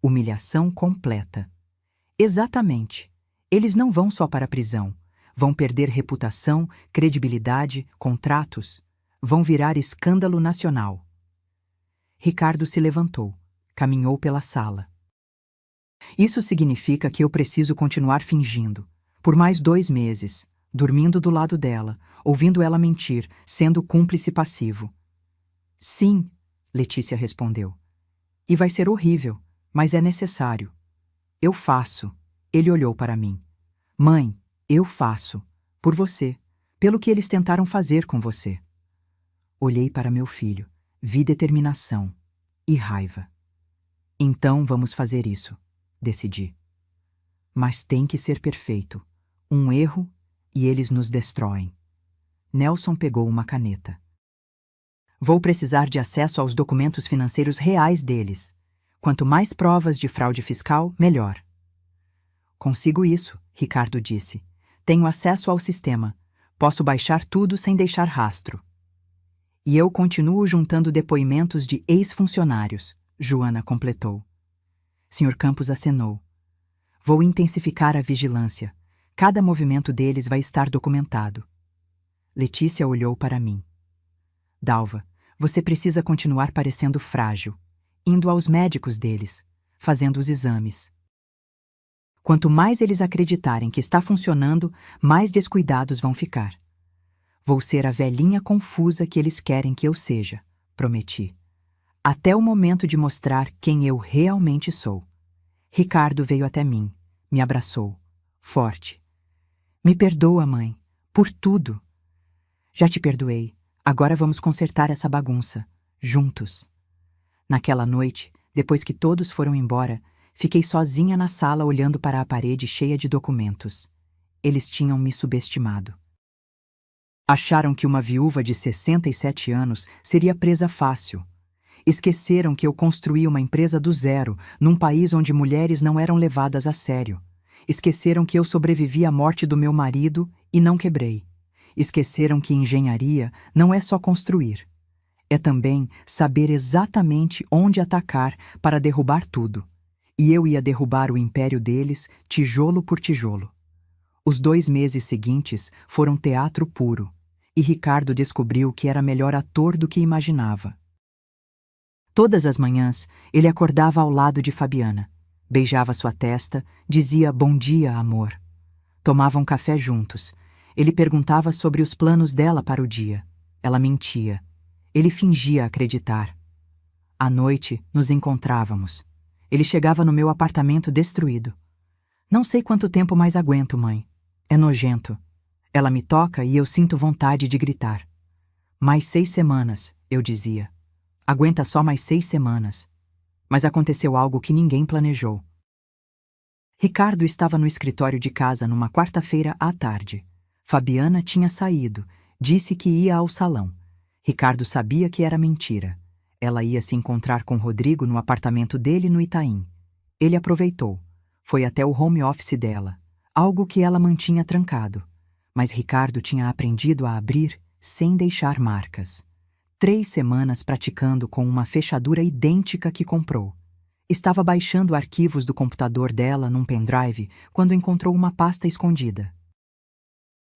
Humilhação completa. Exatamente. Eles não vão só para a prisão. Vão perder reputação, credibilidade, contratos. Vão virar escândalo nacional. Ricardo se levantou, caminhou pela sala. Isso significa que eu preciso continuar fingindo, por mais 2 meses, dormindo do lado dela, ouvindo ela mentir, sendo cúmplice passivo. Sim, Letícia respondeu. E vai ser horrível, mas é necessário. Eu faço. Ele olhou para mim. Mãe, eu faço. Por você. Pelo que eles tentaram fazer com você. Olhei para meu filho. Vi determinação e raiva. Então vamos fazer isso, decidi. Mas tem que ser perfeito. Um erro e eles nos destroem. Nelson pegou uma caneta. Vou precisar de acesso aos documentos financeiros reais deles. Quanto mais provas de fraude fiscal, melhor. Consigo isso, Ricardo disse. Tenho acesso ao sistema. Posso baixar tudo sem deixar rastro. E eu continuo juntando depoimentos de ex-funcionários, Joana completou. Sr. Campos acenou. Vou intensificar a vigilância. Cada movimento deles vai estar documentado. Letícia olhou para mim. Dalva, você precisa continuar parecendo frágil, indo aos médicos deles, fazendo os exames. Quanto mais eles acreditarem que está funcionando, mais descuidados vão ficar. Vou ser a velhinha confusa que eles querem que eu seja, prometi. Até o momento de mostrar quem eu realmente sou. Ricardo veio até mim, me abraçou, forte. Me perdoa, mãe, por tudo. Já te perdoei, agora vamos consertar essa bagunça, juntos. Naquela noite, depois que todos foram embora, fiquei sozinha na sala olhando para a parede cheia de documentos. Eles tinham me subestimado. Acharam que uma viúva de 67 anos seria presa fácil. Esqueceram que eu construí uma empresa do zero, num país onde mulheres não eram levadas a sério. Esqueceram que eu sobrevivi à morte do meu marido e não quebrei. Esqueceram que engenharia não é só construir. É também saber exatamente onde atacar para derrubar tudo. E eu ia derrubar o império deles, tijolo por tijolo. Os 2 meses seguintes foram teatro puro. E Ricardo descobriu que era melhor ator do que imaginava. Todas as manhãs, ele acordava ao lado de Fabiana, beijava sua testa, dizia bom dia, amor. Tomavam café juntos. Ele perguntava sobre os planos dela para o dia. Ela mentia. Ele fingia acreditar. À noite, nos encontrávamos. Ele chegava no meu apartamento destruído. Não sei quanto tempo mais aguento, mãe. É nojento. Ela me toca e eu sinto vontade de gritar. Mais 6 semanas, eu dizia. Aguenta só mais 6 semanas. Mas aconteceu algo que ninguém planejou. Ricardo estava no escritório de casa numa quarta-feira à tarde. Fabiana tinha saído, disse que ia ao salão. Ricardo sabia que era mentira. Ela ia se encontrar com Rodrigo no apartamento dele no Itaim. Ele aproveitou. Foi até o home office dela, algo que ela mantinha trancado. Mas Ricardo tinha aprendido a abrir sem deixar marcas. 3 semanas praticando com uma fechadura idêntica que comprou. Estava baixando arquivos do computador dela num pendrive quando encontrou uma pasta escondida.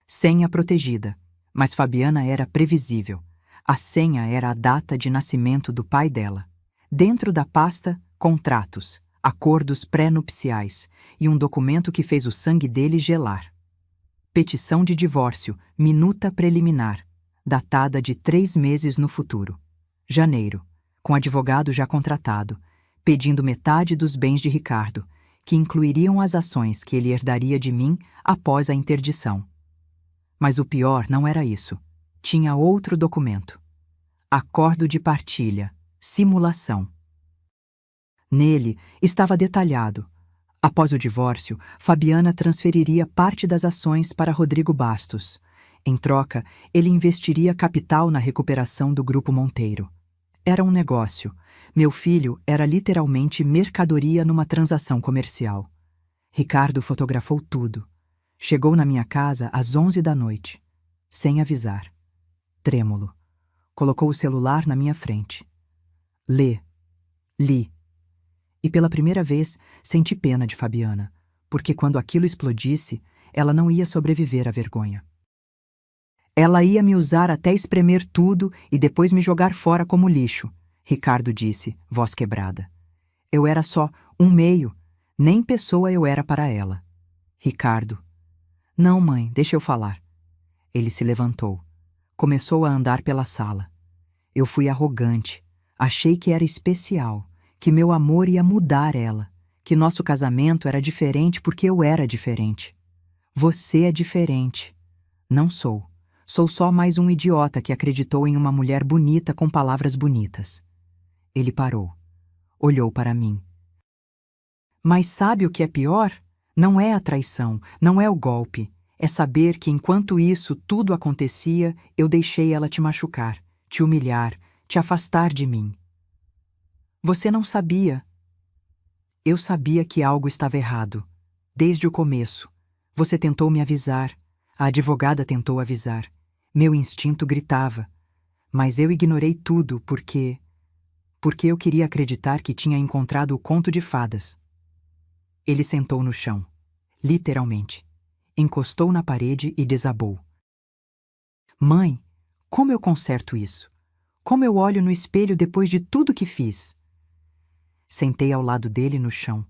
Senha protegida. Mas Fabiana era previsível. A senha era a data de nascimento do pai dela. Dentro da pasta, contratos, acordos pré-nupciais e um documento que fez o sangue dele gelar. Petição de divórcio, minuta preliminar, datada de 3 meses no futuro. Janeiro, com advogado já contratado, pedindo metade dos bens de Ricardo, que incluiriam as ações que ele herdaria de mim após a interdição. Mas o pior não era isso. Tinha outro documento. Acordo de partilha, simulação. Nele estava detalhado. Após o divórcio, Fabiana transferiria parte das ações para Rodrigo Bastos. Em troca, ele investiria capital na recuperação do Grupo Monteiro. Era um negócio. Meu filho era literalmente mercadoria numa transação comercial. Ricardo fotografou tudo. Chegou na minha casa às 11 da noite, sem avisar. Trêmulo. Colocou o celular na minha frente. Li. E pela primeira vez senti pena de Fabiana, porque quando aquilo explodisse, ela não ia sobreviver à vergonha. Ela ia me usar até espremer tudo e depois me jogar fora como lixo, Ricardo disse, voz quebrada. Eu era só um meio, nem pessoa eu era para ela. Ricardo. Não, mãe, deixa eu falar. Ele se levantou. Começou a andar pela sala. Eu fui arrogante. Achei que era especial, que meu amor ia mudar ela, que nosso casamento era diferente porque eu era diferente. Você é diferente. Não sou. Sou só mais um idiota que acreditou em uma mulher bonita com palavras bonitas. Ele parou. Olhou para mim. Mas sabe o que é pior? Não é a traição, não é o golpe. É saber que enquanto isso tudo acontecia, eu deixei ela te machucar, te humilhar, te afastar de mim. Você não sabia. Eu sabia que algo estava errado. Desde o começo. Você tentou me avisar. A advogada tentou avisar. Meu instinto gritava. Mas eu ignorei tudo porque eu queria acreditar que tinha encontrado o conto de fadas. Ele sentou no chão. Literalmente. Encostou na parede e desabou. Mãe, como eu conserto isso? Como eu olho no espelho depois de tudo que fiz? Sentei ao lado dele no chão.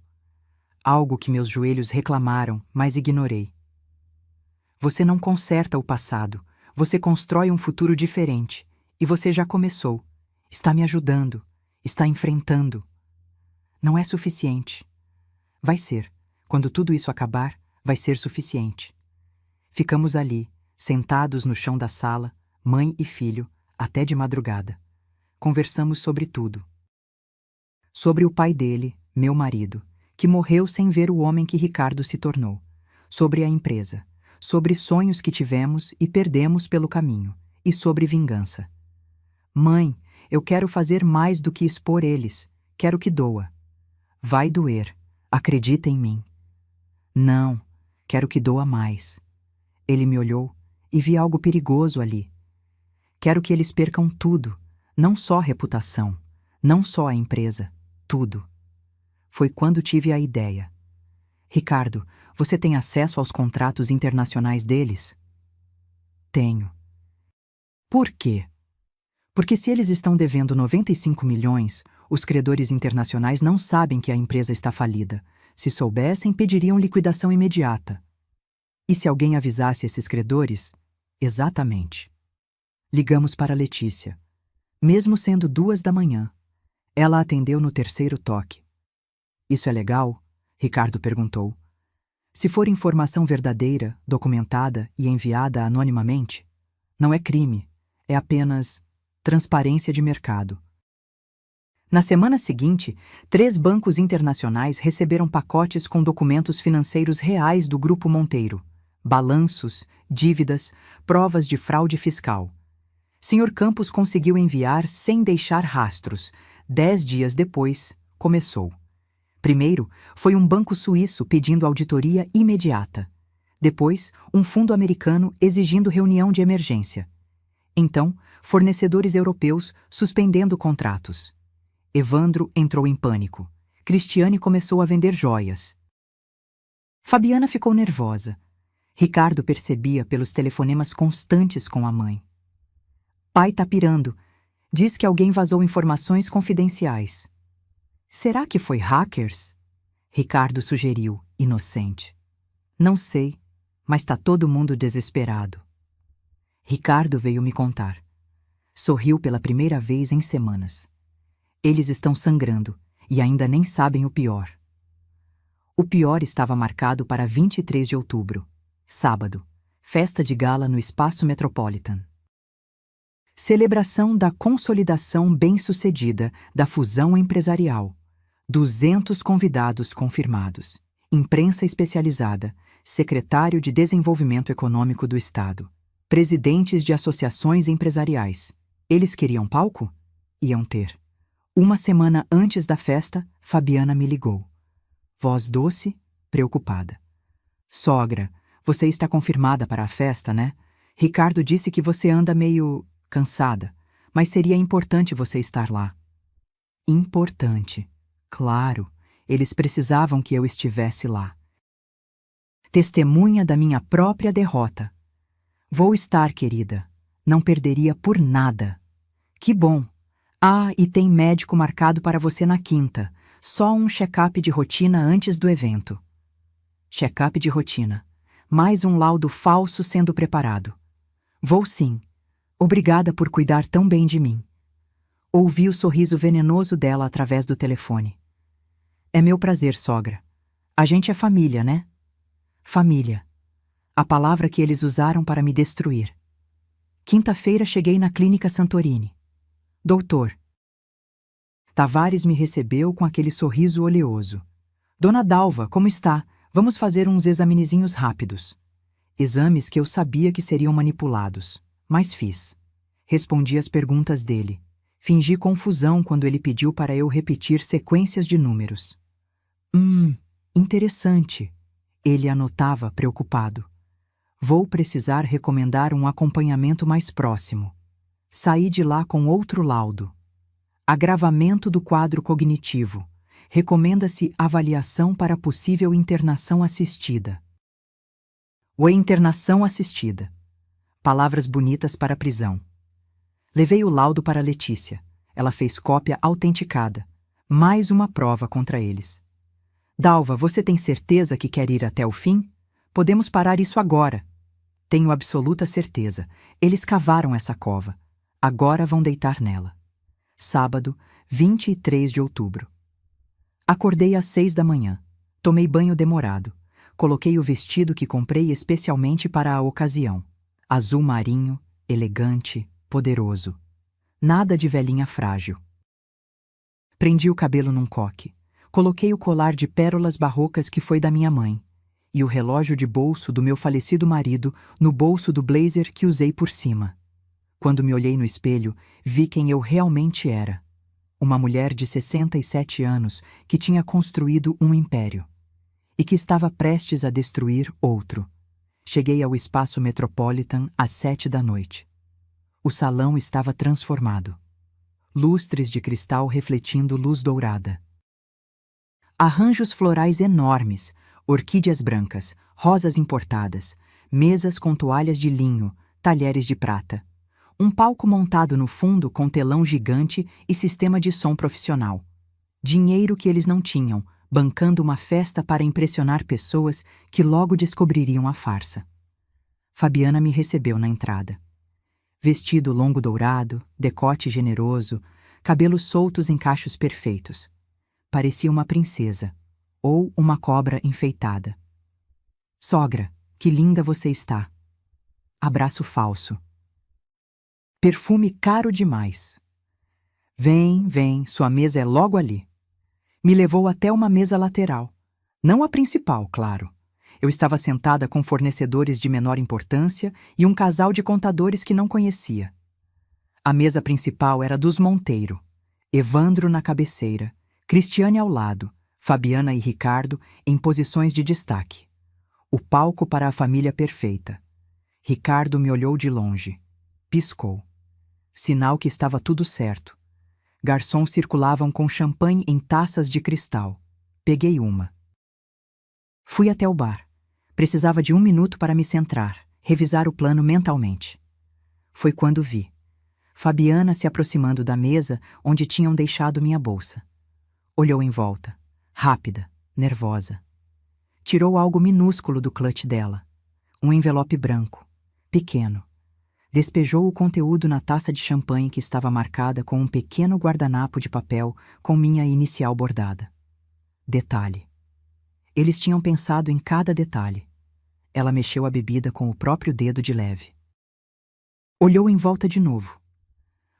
Algo que meus joelhos reclamaram, mas ignorei. Você não conserta o passado. Você constrói um futuro diferente. E você já começou. Está me ajudando. Está enfrentando. Não é suficiente. Vai ser. Quando tudo isso acabar, vai ser suficiente. Ficamos ali, sentados no chão da sala, mãe e filho, até de madrugada. Conversamos sobre tudo. Sobre o pai dele, meu marido, que morreu sem ver o homem que Ricardo se tornou. Sobre a empresa. Sobre sonhos que tivemos e perdemos pelo caminho. E sobre vingança. Mãe, eu quero fazer mais do que expor eles. Quero que doa. Vai doer. Acredita em mim. Não, quero que doa mais. Ele me olhou e vi algo perigoso ali. Quero que eles percam tudo, não só a reputação, não só a empresa, tudo. Foi quando tive a ideia. Ricardo, você tem acesso aos contratos internacionais deles? Tenho. Por quê? Porque se eles estão devendo 95 milhões, os credores internacionais não sabem que a empresa está falida. Se soubessem, pediriam liquidação imediata. E se alguém avisasse esses credores? Exatamente. Ligamos para Letícia. Mesmo sendo 2 da manhã. Ela atendeu no 3º toque. Isso é legal? Ricardo perguntou. Se for informação verdadeira, documentada e enviada anonimamente, não é crime, é apenas transparência de mercado. Na semana seguinte, 3 bancos internacionais receberam pacotes com documentos financeiros reais do Grupo Monteiro, balanços, dívidas, provas de fraude fiscal. Sr. Campos conseguiu enviar sem deixar rastros. 10 dias depois, começou. Primeiro, foi um banco suíço pedindo auditoria imediata. Depois, um fundo americano exigindo reunião de emergência. Então, fornecedores europeus suspendendo contratos. Evandro entrou em pânico. Cristiane começou a vender joias. Fabiana ficou nervosa. Ricardo percebia pelos telefonemas constantes com a mãe. Pai tá pirando. Diz que alguém vazou informações confidenciais. Será que foi hackers? Ricardo sugeriu, inocente. Não sei, mas tá todo mundo desesperado. Ricardo veio me contar. Sorriu pela primeira vez em semanas. Eles estão sangrando e ainda nem sabem o pior. O pior estava marcado para 23 de outubro, sábado, festa de gala no Espaço Metropolitan. Celebração da consolidação bem-sucedida da fusão empresarial. 200 convidados confirmados. Imprensa especializada, secretário de Desenvolvimento Econômico do Estado, presidentes de associações empresariais. Eles queriam palco? Iam ter. Uma semana antes da festa, Fabiana me ligou. Voz doce, preocupada. Sogra, você está confirmada para a festa, né? Ricardo disse que você anda meio cansada, mas seria importante você estar lá. Importante. Claro, eles precisavam que eu estivesse lá. Testemunha da minha própria derrota. Vou estar, querida. Não perderia por nada. Que bom. Ah, e tem médico marcado para você na quinta. Só um check-up de rotina antes do evento. Check-up de rotina. Mais um laudo falso sendo preparado. Vou sim. Obrigada por cuidar tão bem de mim. Ouvi o sorriso venenoso dela através do telefone. É meu prazer, sogra. A gente é família, né? Família. A palavra que eles usaram para me destruir. Quinta-feira cheguei na Clínica Santorini. Doutor. Tavares me recebeu com aquele sorriso oleoso. Dona Dalva, como está? Vamos fazer uns examinezinhos rápidos. Exames que eu sabia que seriam manipulados, mas fiz. Respondi às perguntas dele. Fingi confusão quando ele pediu para eu repetir sequências de números. Interessante. Ele anotava, preocupado. Vou precisar recomendar um acompanhamento mais próximo. Saí de lá com outro laudo. Agravamento do quadro cognitivo. Recomenda-se avaliação para possível internação assistida. Ou internação assistida. Palavras bonitas para prisão. Levei o laudo para Letícia. Ela fez cópia autenticada. Mais uma prova contra eles. Dalva, você tem certeza que quer ir até o fim? Podemos parar isso agora. Tenho absoluta certeza. Eles cavaram essa cova. Agora vão deitar nela. Sábado, 23 de outubro. Acordei às 6 da manhã. Tomei banho demorado. Coloquei o vestido que comprei especialmente para a ocasião. Azul marinho, elegante, poderoso. Nada de velhinha frágil. Prendi o cabelo num coque. Coloquei o colar de pérolas barrocas que foi da minha mãe e o relógio de bolso do meu falecido marido no bolso do blazer que usei por cima. Quando me olhei no espelho, vi quem eu realmente era. Uma mulher de 67 anos que tinha construído um império e que estava prestes a destruir outro. Cheguei ao Espaço Metropolitan às 7 da noite. O salão estava transformado. Lustres de cristal refletindo luz dourada. Arranjos florais enormes, orquídeas brancas, rosas importadas, mesas com toalhas de linho, talheres de prata. Um palco montado no fundo com telão gigante e sistema de som profissional. Dinheiro que eles não tinham, bancando uma festa para impressionar pessoas que logo descobririam a farsa. Fabiana me recebeu na entrada. Vestido longo dourado, decote generoso, cabelos soltos em cachos perfeitos. Parecia uma princesa, ou uma cobra enfeitada. Sogra, que linda você está. Abraço falso. Perfume caro demais. Vem, sua mesa é logo ali. Me levou até uma mesa lateral. Não a principal, claro. Eu estava sentada com fornecedores de menor importância e um casal de contadores que não conhecia. A mesa principal era dos Monteiro. Evandro na cabeceira, Cristiane ao lado, Fabiana e Ricardo em posições de destaque. O palco para a família perfeita. Ricardo me olhou de longe. Piscou. Sinal que estava tudo certo. Garçons circulavam com champanhe em taças de cristal. Peguei uma. Fui até o bar. Precisava de 1 minuto para me centrar, revisar o plano mentalmente. Foi quando vi Fabiana se aproximando da mesa onde tinham deixado minha bolsa. Olhou em volta, rápida, nervosa. Tirou algo minúsculo do clutch dela, um envelope branco, pequeno. Despejou o conteúdo na taça de champanhe que estava marcada com um pequeno guardanapo de papel com minha inicial bordada. Detalhe. Eles tinham pensado em cada detalhe. Ela mexeu a bebida com o próprio dedo de leve. Olhou em volta de novo.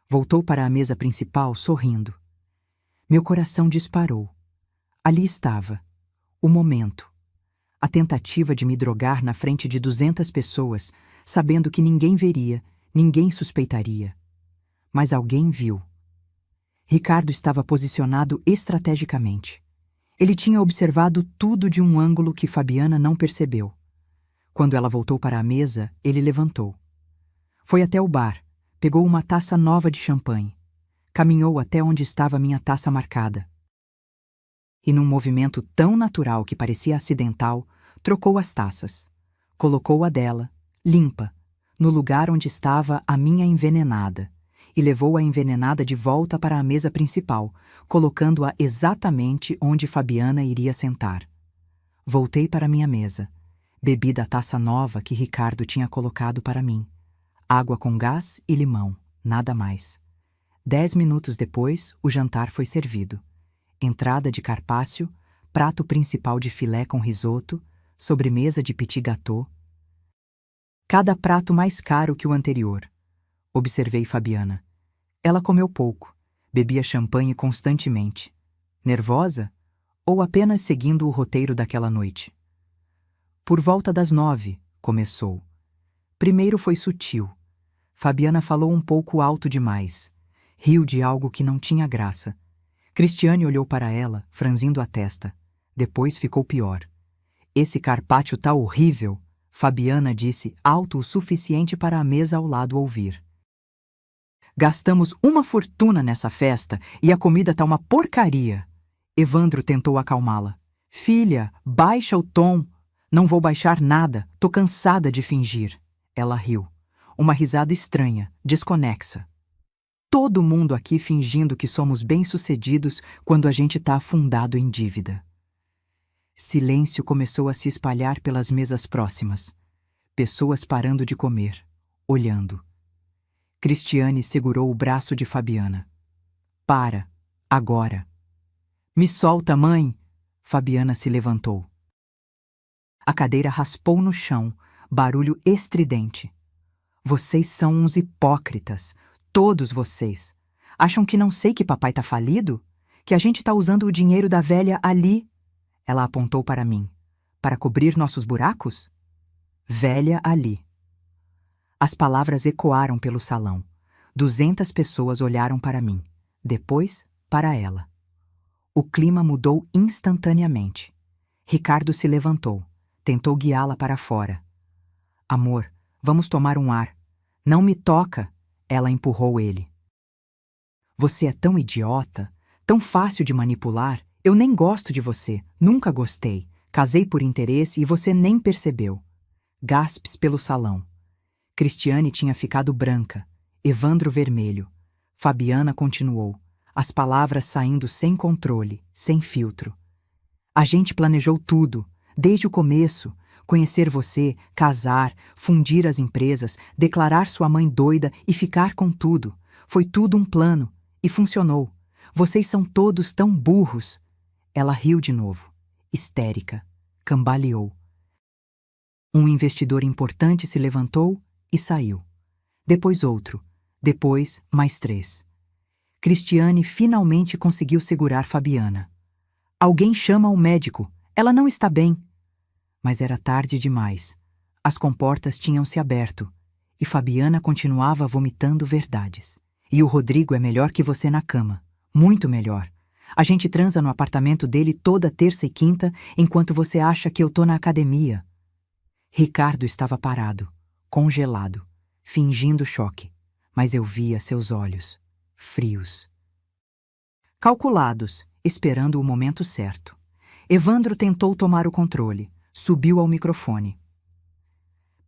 Voltou para a mesa principal sorrindo. Meu coração disparou. Ali estava. O momento. A tentativa de me drogar na frente de 200 pessoas, sabendo que ninguém veria, ninguém suspeitaria. Mas alguém viu. Ricardo estava posicionado estrategicamente. Ele tinha observado tudo de um ângulo que Fabiana não percebeu. Quando ela voltou para a mesa, ele levantou. Foi até o bar, pegou uma taça nova de champanhe. Caminhou até onde estava minha taça marcada. E num movimento tão natural que parecia acidental, trocou as taças. Colocou a dela, limpa, no lugar onde estava a minha envenenada, e levou a envenenada de volta para a mesa principal, colocando-a exatamente onde Fabiana iria sentar. Voltei para minha mesa. Bebi da taça nova que Ricardo tinha colocado para mim. Água com gás e limão, nada mais. 10 minutos depois, o jantar foi servido. Entrada de carpaccio, prato principal de filé com risoto, sobremesa de petit gâteau. Cada prato mais caro que o anterior. Observei Fabiana. Ela comeu pouco, bebia champanhe constantemente. Nervosa? Ou apenas seguindo o roteiro daquela noite? Por volta das 9, começou. Primeiro foi sutil. Fabiana falou um pouco alto demais. Riu de algo que não tinha graça. Cristiane olhou para ela, franzindo a testa. Depois ficou pior. Esse carpaccio tá horrível, Fabiana disse alto o suficiente para a mesa ao lado ouvir. Gastamos uma fortuna nessa festa e a comida tá uma porcaria. Evandro tentou acalmá-la. Filha, baixa o tom. Não vou baixar nada, tô cansada de fingir. Ela riu. Uma risada estranha, desconexa. Todo mundo aqui fingindo que somos bem-sucedidos quando a gente tá afundado em dívida. Silêncio começou a se espalhar pelas mesas próximas. Pessoas parando de comer, olhando. Cristiane segurou o braço de Fabiana. Para, agora. Me solta, mãe! Fabiana se levantou. A cadeira raspou no chão, barulho estridente. Vocês são uns hipócritas, todos vocês. Acham que não sei que papai tá falido? Que a gente tá usando o dinheiro da velha ali? Ela apontou para mim. Para cobrir nossos buracos? Velha ali. As palavras ecoaram pelo salão. 200 pessoas olharam para mim. Depois, para ela. O clima mudou instantaneamente. Ricardo se levantou. Tentou guiá-la para fora. Amor, vamos tomar um ar. Não me toca! Ela empurrou ele. Você é tão idiota, tão fácil de manipular. Eu nem gosto de você, nunca gostei. Casei por interesse e você nem percebeu. Gaspes pelo salão. Cristiane tinha ficado branca, Evandro vermelho. Fabiana continuou, as palavras saindo sem controle, sem filtro. A gente planejou tudo, desde o começo. Conhecer você, casar, fundir as empresas, declarar sua mãe doida e ficar com tudo. Foi tudo um plano, e funcionou. Vocês são todos tão burros. Ela riu de novo, histérica, cambaleou. Um investidor importante se levantou e saiu. Depois outro, depois mais 3. Cristiane finalmente conseguiu segurar Fabiana. Alguém chama o médico, ela não está bem. Mas era tarde demais. As comportas tinham se aberto e Fabiana continuava vomitando verdades. E o Rodrigo é melhor que você na cama. Muito melhor. A gente transa no apartamento dele toda terça e quinta, enquanto você acha que eu tô na academia. Ricardo estava parado, congelado, fingindo choque, mas eu via seus olhos, frios. Calculados, esperando o momento certo. Evandro tentou tomar o controle. Subiu ao microfone.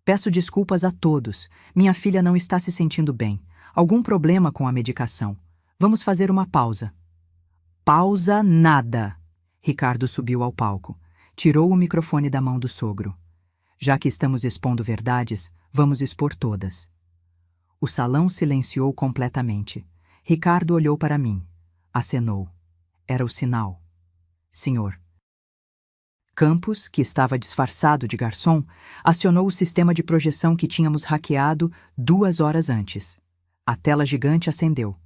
Peço desculpas a todos. Minha filha não está se sentindo bem. Algum problema com a medicação. Vamos fazer uma pausa. Pausa nada! Ricardo subiu ao palco. Tirou o microfone da mão do sogro. Já que estamos expondo verdades, vamos expor todas. O salão silenciou completamente. Ricardo olhou para mim. Acenou. Era o sinal. Senhor. Campos, que estava disfarçado de garçom, acionou o sistema de projeção que tínhamos hackeado 2 horas antes. A tela gigante acendeu.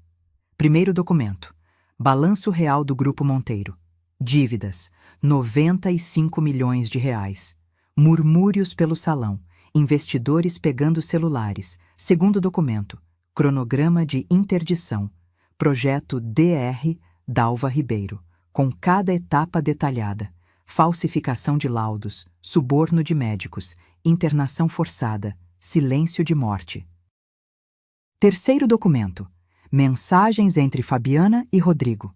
Primeiro documento. Balanço real do Grupo Monteiro. Dívidas. 95 milhões de reais. Murmúrios pelo salão. Investidores pegando celulares. Segundo documento. Cronograma de interdição. Projeto DR Dalva Ribeiro. Com cada etapa detalhada. Falsificação de laudos. Suborno de médicos. Internação forçada. Silêncio de morte. Terceiro documento. Mensagens entre Fabiana e Rodrigo.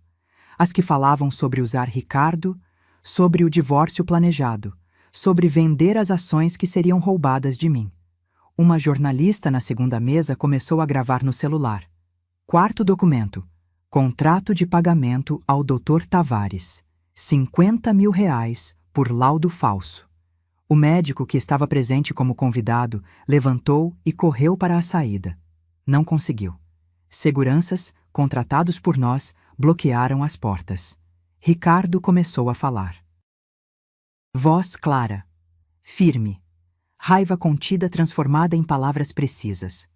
As que falavam sobre usar Ricardo, sobre o divórcio planejado, sobre vender as ações que seriam roubadas de mim. Uma jornalista na segunda mesa começou a gravar no celular. Quarto documento. Contrato de pagamento ao Dr. Tavares. 50 mil reais por laudo falso. O médico que estava presente como convidado levantou e correu para a saída. Não conseguiu. Seguranças, contratados por nós, bloquearam as portas. Ricardo começou a falar. Voz clara, firme, raiva contida transformada em palavras precisas.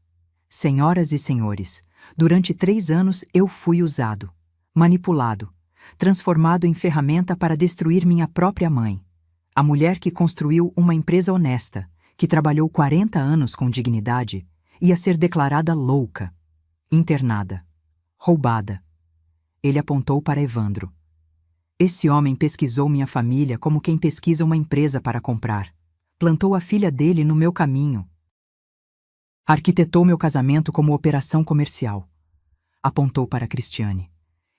Senhoras e senhores, durante 3 anos eu fui usado, manipulado, transformado em ferramenta para destruir minha própria mãe. A mulher que construiu uma empresa honesta, que trabalhou 40 anos com dignidade, ia ser declarada louca, internada, roubada. Ele apontou para Evandro. Esse homem pesquisou minha família como quem pesquisa uma empresa para comprar. Plantou a filha dele no meu caminho. Arquitetou meu casamento como operação comercial. Apontou para Cristiane.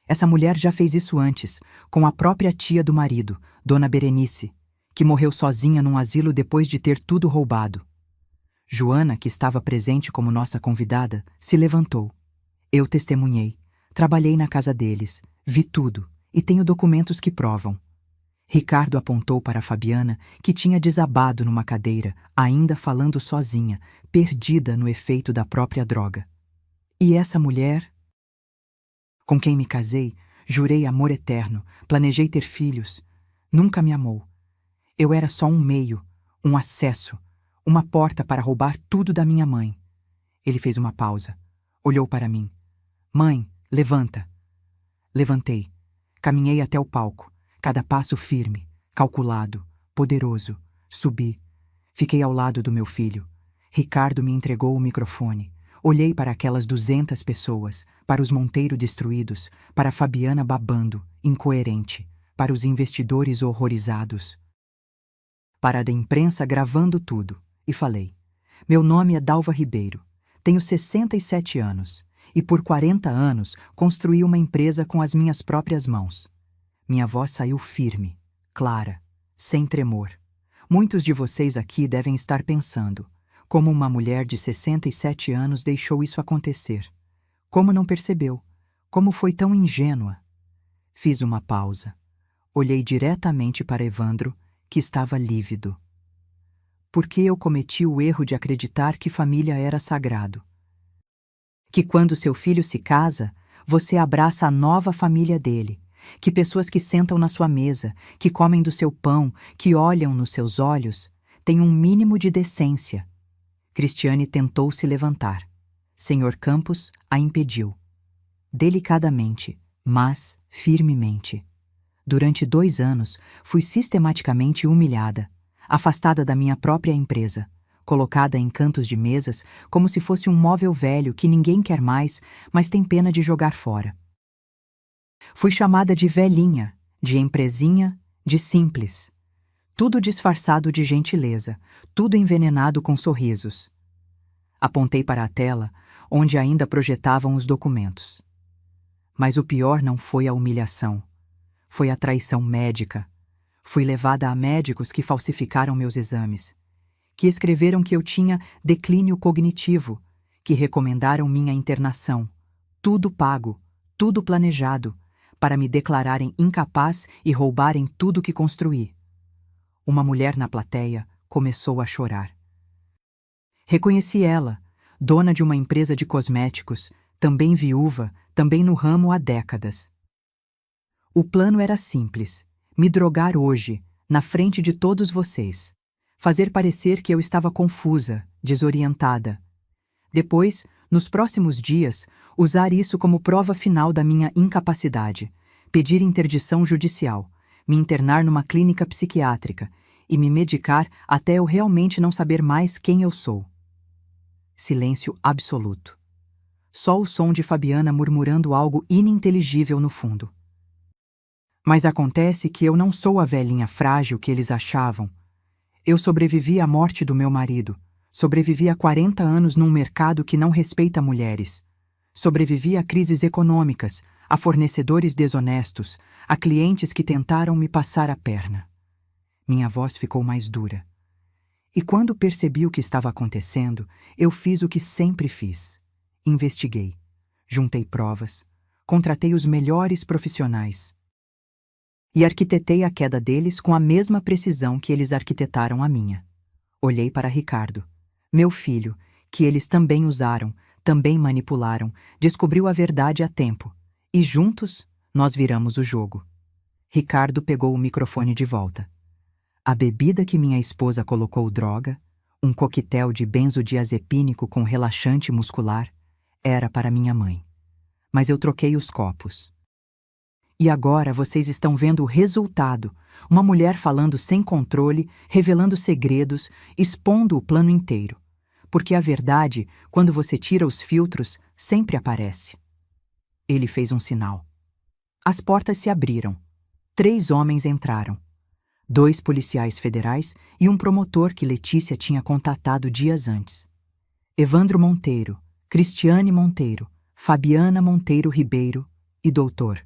Essa mulher já fez isso antes, com a própria tia do marido, Dona Berenice, que morreu sozinha num asilo depois de ter tudo roubado. Joana, que estava presente como nossa convidada, se levantou. Eu testemunhei. Trabalhei na casa deles, vi tudo e tenho documentos que provam. Ricardo apontou para Fabiana, que tinha desabado numa cadeira, ainda falando sozinha, perdida no efeito da própria droga. E essa mulher? Com quem me casei, jurei amor eterno, planejei ter filhos. Nunca me amou. Eu era só um meio, um acesso, uma porta para roubar tudo da minha mãe. Ele fez uma pausa. Olhou para mim. Mãe, levanta. Levantei. Caminhei até o palco. Cada passo firme, calculado, poderoso. Subi. Fiquei ao lado do meu filho. Ricardo me entregou o microfone. Olhei para aquelas 200 pessoas, para os Monteiro destruídos, para Fabiana babando, incoerente, para os investidores horrorizados, para a imprensa gravando tudo, e falei: meu nome é Dalva Ribeiro, tenho 67 anos, e por 40 anos construí uma empresa com as minhas próprias mãos. Minha voz saiu firme, clara, sem tremor. Muitos de vocês aqui devem estar pensando: como uma mulher de 67 anos deixou isso acontecer? Como não percebeu? Como foi tão ingênua? Fiz uma pausa. Olhei diretamente para Evandro, que estava lívido. Por que eu cometi o erro de acreditar que família era sagrado? Que quando seu filho se casa, você abraça a nova família dele, que pessoas que sentam na sua mesa, que comem do seu pão, que olham nos seus olhos, têm um mínimo de decência. Cristiane tentou se levantar. Senhor Campos a impediu. Delicadamente, mas firmemente. Durante 2 anos, fui sistematicamente humilhada, afastada da minha própria empresa, colocada em cantos de mesas como se fosse um móvel velho que ninguém quer mais, mas tem pena de jogar fora. Fui chamada de velhinha, de empresinha, de simples. Tudo disfarçado de gentileza, tudo envenenado com sorrisos. Apontei para a tela, onde ainda projetavam os documentos. Mas o pior não foi a humilhação. Foi a traição médica. Fui levada a médicos que falsificaram meus exames, que escreveram que eu tinha declínio cognitivo, que recomendaram minha internação. Tudo pago, tudo planejado, para me declararem incapaz e roubarem tudo que construí. Uma mulher na plateia começou a chorar. Reconheci ela, dona de uma empresa de cosméticos, também viúva, também no ramo há décadas. O plano era simples: me drogar hoje, na frente de todos vocês. Fazer parecer que eu estava confusa, desorientada. Depois, nos próximos dias, usar isso como prova final da minha incapacidade, pedir interdição judicial, me internar numa clínica psiquiátrica e me medicar até eu realmente não saber mais quem eu sou. Silêncio absoluto. Só o som de Fabiana murmurando algo ininteligível no fundo. Mas acontece que eu não sou a velhinha frágil que eles achavam. Eu sobrevivi à morte do meu marido. Sobrevivi a 40 anos num mercado que não respeita mulheres. Sobrevivi a crises econômicas, a fornecedores desonestos, a clientes que tentaram me passar a perna. Minha voz ficou mais dura. E quando percebi o que estava acontecendo, eu fiz o que sempre fiz. Investiguei, juntei provas, contratei os melhores profissionais e arquitetei a queda deles com a mesma precisão que eles arquitetaram a minha. Olhei para Ricardo, meu filho, que eles também usaram, também manipularam, descobriu a verdade a tempo, e juntos nós viramos o jogo. Ricardo pegou o microfone de volta. A bebida que minha esposa colocou droga, um coquetel de benzodiazepínico com relaxante muscular, era para minha mãe. Mas eu troquei os copos. E agora vocês estão vendo o resultado. Uma mulher falando sem controle, revelando segredos, expondo o plano inteiro. Porque a verdade, quando você tira os filtros, sempre aparece. Ele fez um sinal. As portas se abriram. 3 homens entraram. 2 policiais federais e um promotor que Letícia tinha contatado dias antes. Evandro Monteiro, Cristiane Monteiro, Fabiana Monteiro Ribeiro e Doutor.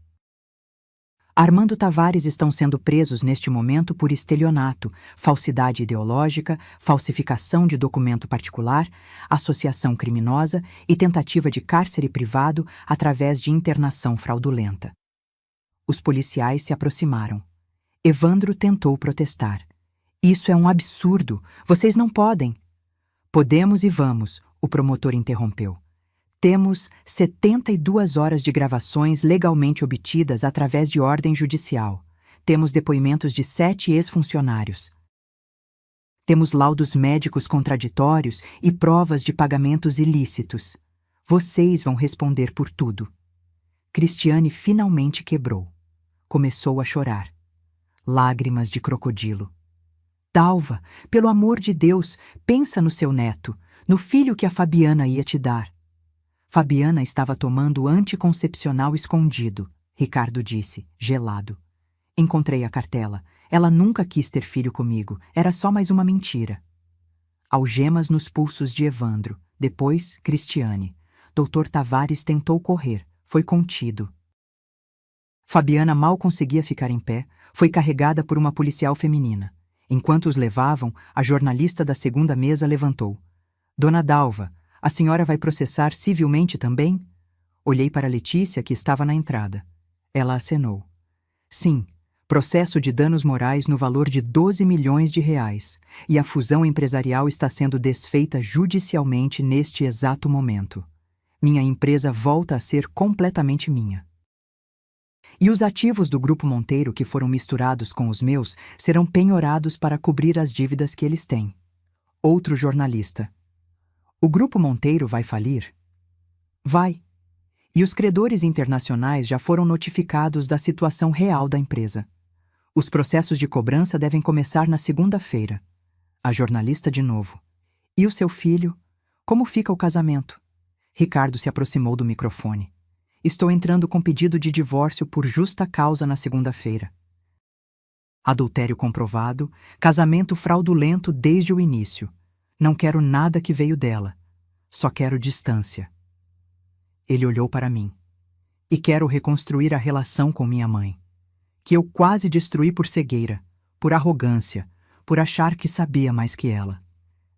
Armando Tavares estão sendo presos neste momento por estelionato, falsidade ideológica, falsificação de documento particular, associação criminosa e tentativa de cárcere privado através de internação fraudulenta. Os policiais se aproximaram. Evandro tentou protestar. Isso é um absurdo. Vocês não podem. Podemos e vamos, o promotor interrompeu. Temos 72 horas de gravações legalmente obtidas através de ordem judicial. Temos depoimentos de 7 ex-funcionários. Temos laudos médicos contraditórios e provas de pagamentos ilícitos. Vocês vão responder por tudo. Cristiane finalmente quebrou. Começou a chorar. Lágrimas de crocodilo. Dalva, pelo amor de Deus, pensa no seu neto, no filho que a Fabiana ia te dar. Fabiana estava tomando anticoncepcional escondido, Ricardo disse, gelado. Encontrei a cartela. Ela nunca quis ter filho comigo, era só mais uma mentira. Algemas nos pulsos de Evandro, depois Cristiane. Doutor Tavares tentou correr, foi contido. Fabiana mal conseguia ficar em pé, foi carregada por uma policial feminina. Enquanto os levavam, a jornalista da segunda mesa levantou. Dona Dalva, a senhora vai processar civilmente também? Olhei para Letícia, que estava na entrada. Ela acenou. Sim, processo de danos morais no valor de 12 milhões de reais, e a fusão empresarial está sendo desfeita judicialmente neste exato momento. Minha empresa volta a ser completamente minha. E os ativos do Grupo Monteiro que foram misturados com os meus serão penhorados para cobrir as dívidas que eles têm. Outro jornalista. O Grupo Monteiro vai falir? Vai. E os credores internacionais já foram notificados da situação real da empresa. Os processos de cobrança devem começar na segunda-feira. A jornalista de novo. E o seu filho? Como fica o casamento? Ricardo se aproximou do microfone. Estou entrando com pedido de divórcio por justa causa na segunda-feira. Adultério comprovado, casamento fraudulento desde o início. Não quero nada que veio dela. Só quero distância. Ele olhou para mim. E quero reconstruir a relação com minha mãe, que eu quase destruí por cegueira, por arrogância, por achar que sabia mais que ela.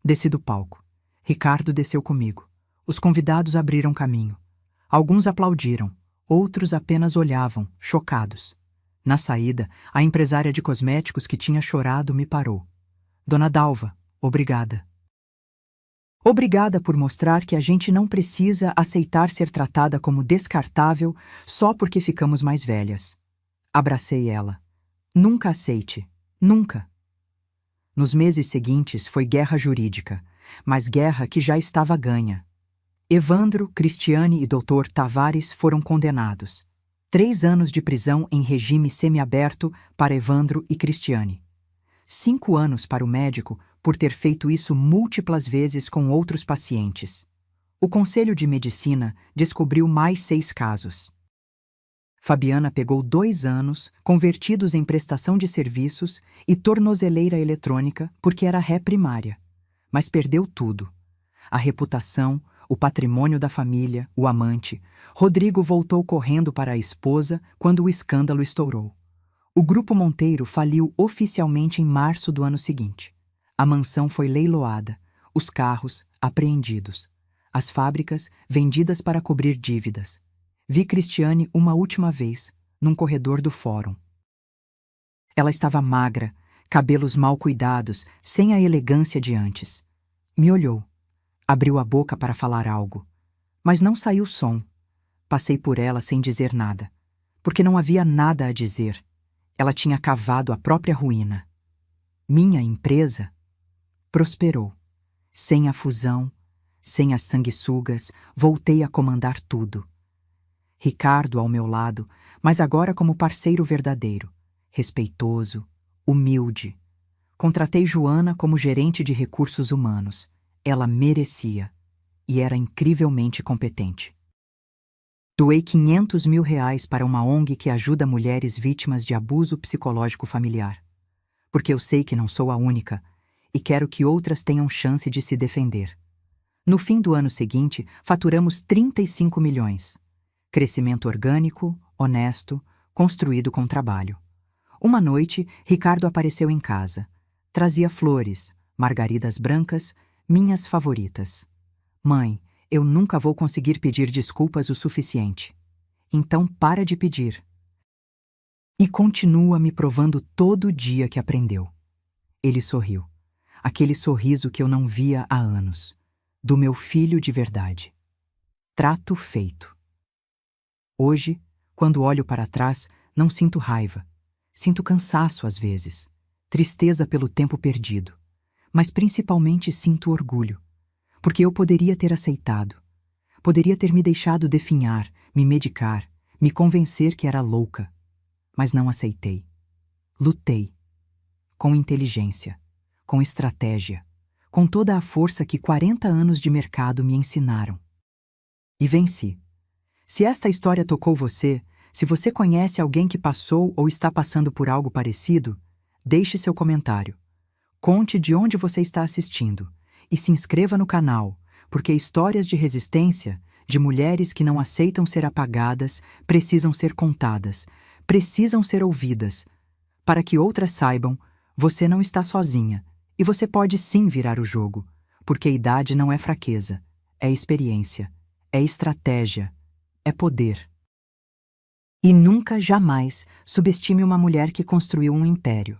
Desci do palco. Ricardo desceu comigo. Os convidados abriram caminho. Alguns aplaudiram, outros apenas olhavam, chocados. Na saída, a empresária de cosméticos que tinha chorado me parou. Dona Dalva, obrigada. Obrigada por mostrar que a gente não precisa aceitar ser tratada como descartável só porque ficamos mais velhas. Abracei ela. Nunca aceite. Nunca. Nos meses seguintes foi guerra jurídica, mas guerra que já estava ganha. Evandro, Cristiane e Dr. Tavares foram condenados. 3 anos de prisão em regime semiaberto para Evandro e Cristiane. 5 anos para o médico por ter feito isso múltiplas vezes com outros pacientes. O Conselho de Medicina descobriu mais 6 casos. Fabiana pegou 2 anos, convertidos em prestação de serviços e tornozeleira eletrônica porque era ré primária. Mas perdeu tudo. A reputação, o patrimônio da família, o amante. Rodrigo voltou correndo para a esposa quando o escândalo estourou. O Grupo Monteiro faliu oficialmente em março do ano seguinte. A mansão foi leiloada, os carros apreendidos, as fábricas vendidas para cobrir dívidas. Vi Cristiane uma última vez, num corredor do fórum. Ela estava magra, cabelos mal cuidados, sem a elegância de antes. Me olhou. Abriu a boca para falar algo. Mas não saiu som. Passei por ela sem dizer nada, porque não havia nada a dizer. Ela tinha cavado a própria ruína. Minha empresa prosperou. Sem a fusão, sem as sanguessugas, voltei a comandar tudo. Ricardo ao meu lado, mas agora como parceiro verdadeiro, respeitoso, humilde. Contratei Joana como gerente de recursos humanos. Ela merecia e era incrivelmente competente. Doei R$500 mil para uma ONG que ajuda mulheres vítimas de abuso psicológico familiar. Porque eu sei que não sou a única e quero que outras tenham chance de se defender. No fim do ano seguinte, faturamos 35 milhões. Crescimento orgânico, honesto, construído com trabalho. Uma noite, Ricardo apareceu em casa. Trazia flores, margaridas brancas, minhas favoritas. Mãe, eu nunca vou conseguir pedir desculpas o suficiente. Então para de pedir. E continua me provando todo dia que aprendeu. Ele sorriu. Aquele sorriso que eu não via há anos. Do meu filho de verdade. Trato feito. Hoje, quando olho para trás, não sinto raiva. Sinto cansaço às vezes. Tristeza pelo tempo perdido. Mas principalmente sinto orgulho. Porque eu poderia ter aceitado. Poderia ter me deixado definhar, me medicar, me convencer que era louca. Mas não aceitei. Lutei. Com inteligência, com estratégia, com toda a força que 40 anos de mercado me ensinaram. E venci. Se esta história tocou você, se você conhece alguém que passou ou está passando por algo parecido, deixe seu comentário. Conte de onde você está assistindo e se inscreva no canal, porque histórias de resistência, de mulheres que não aceitam ser apagadas, precisam ser contadas, precisam ser ouvidas. Para que outras saibam, você não está sozinha e você pode sim virar o jogo, porque a idade não é fraqueza, é experiência, é estratégia, é poder. E nunca, jamais, subestime uma mulher que construiu um império.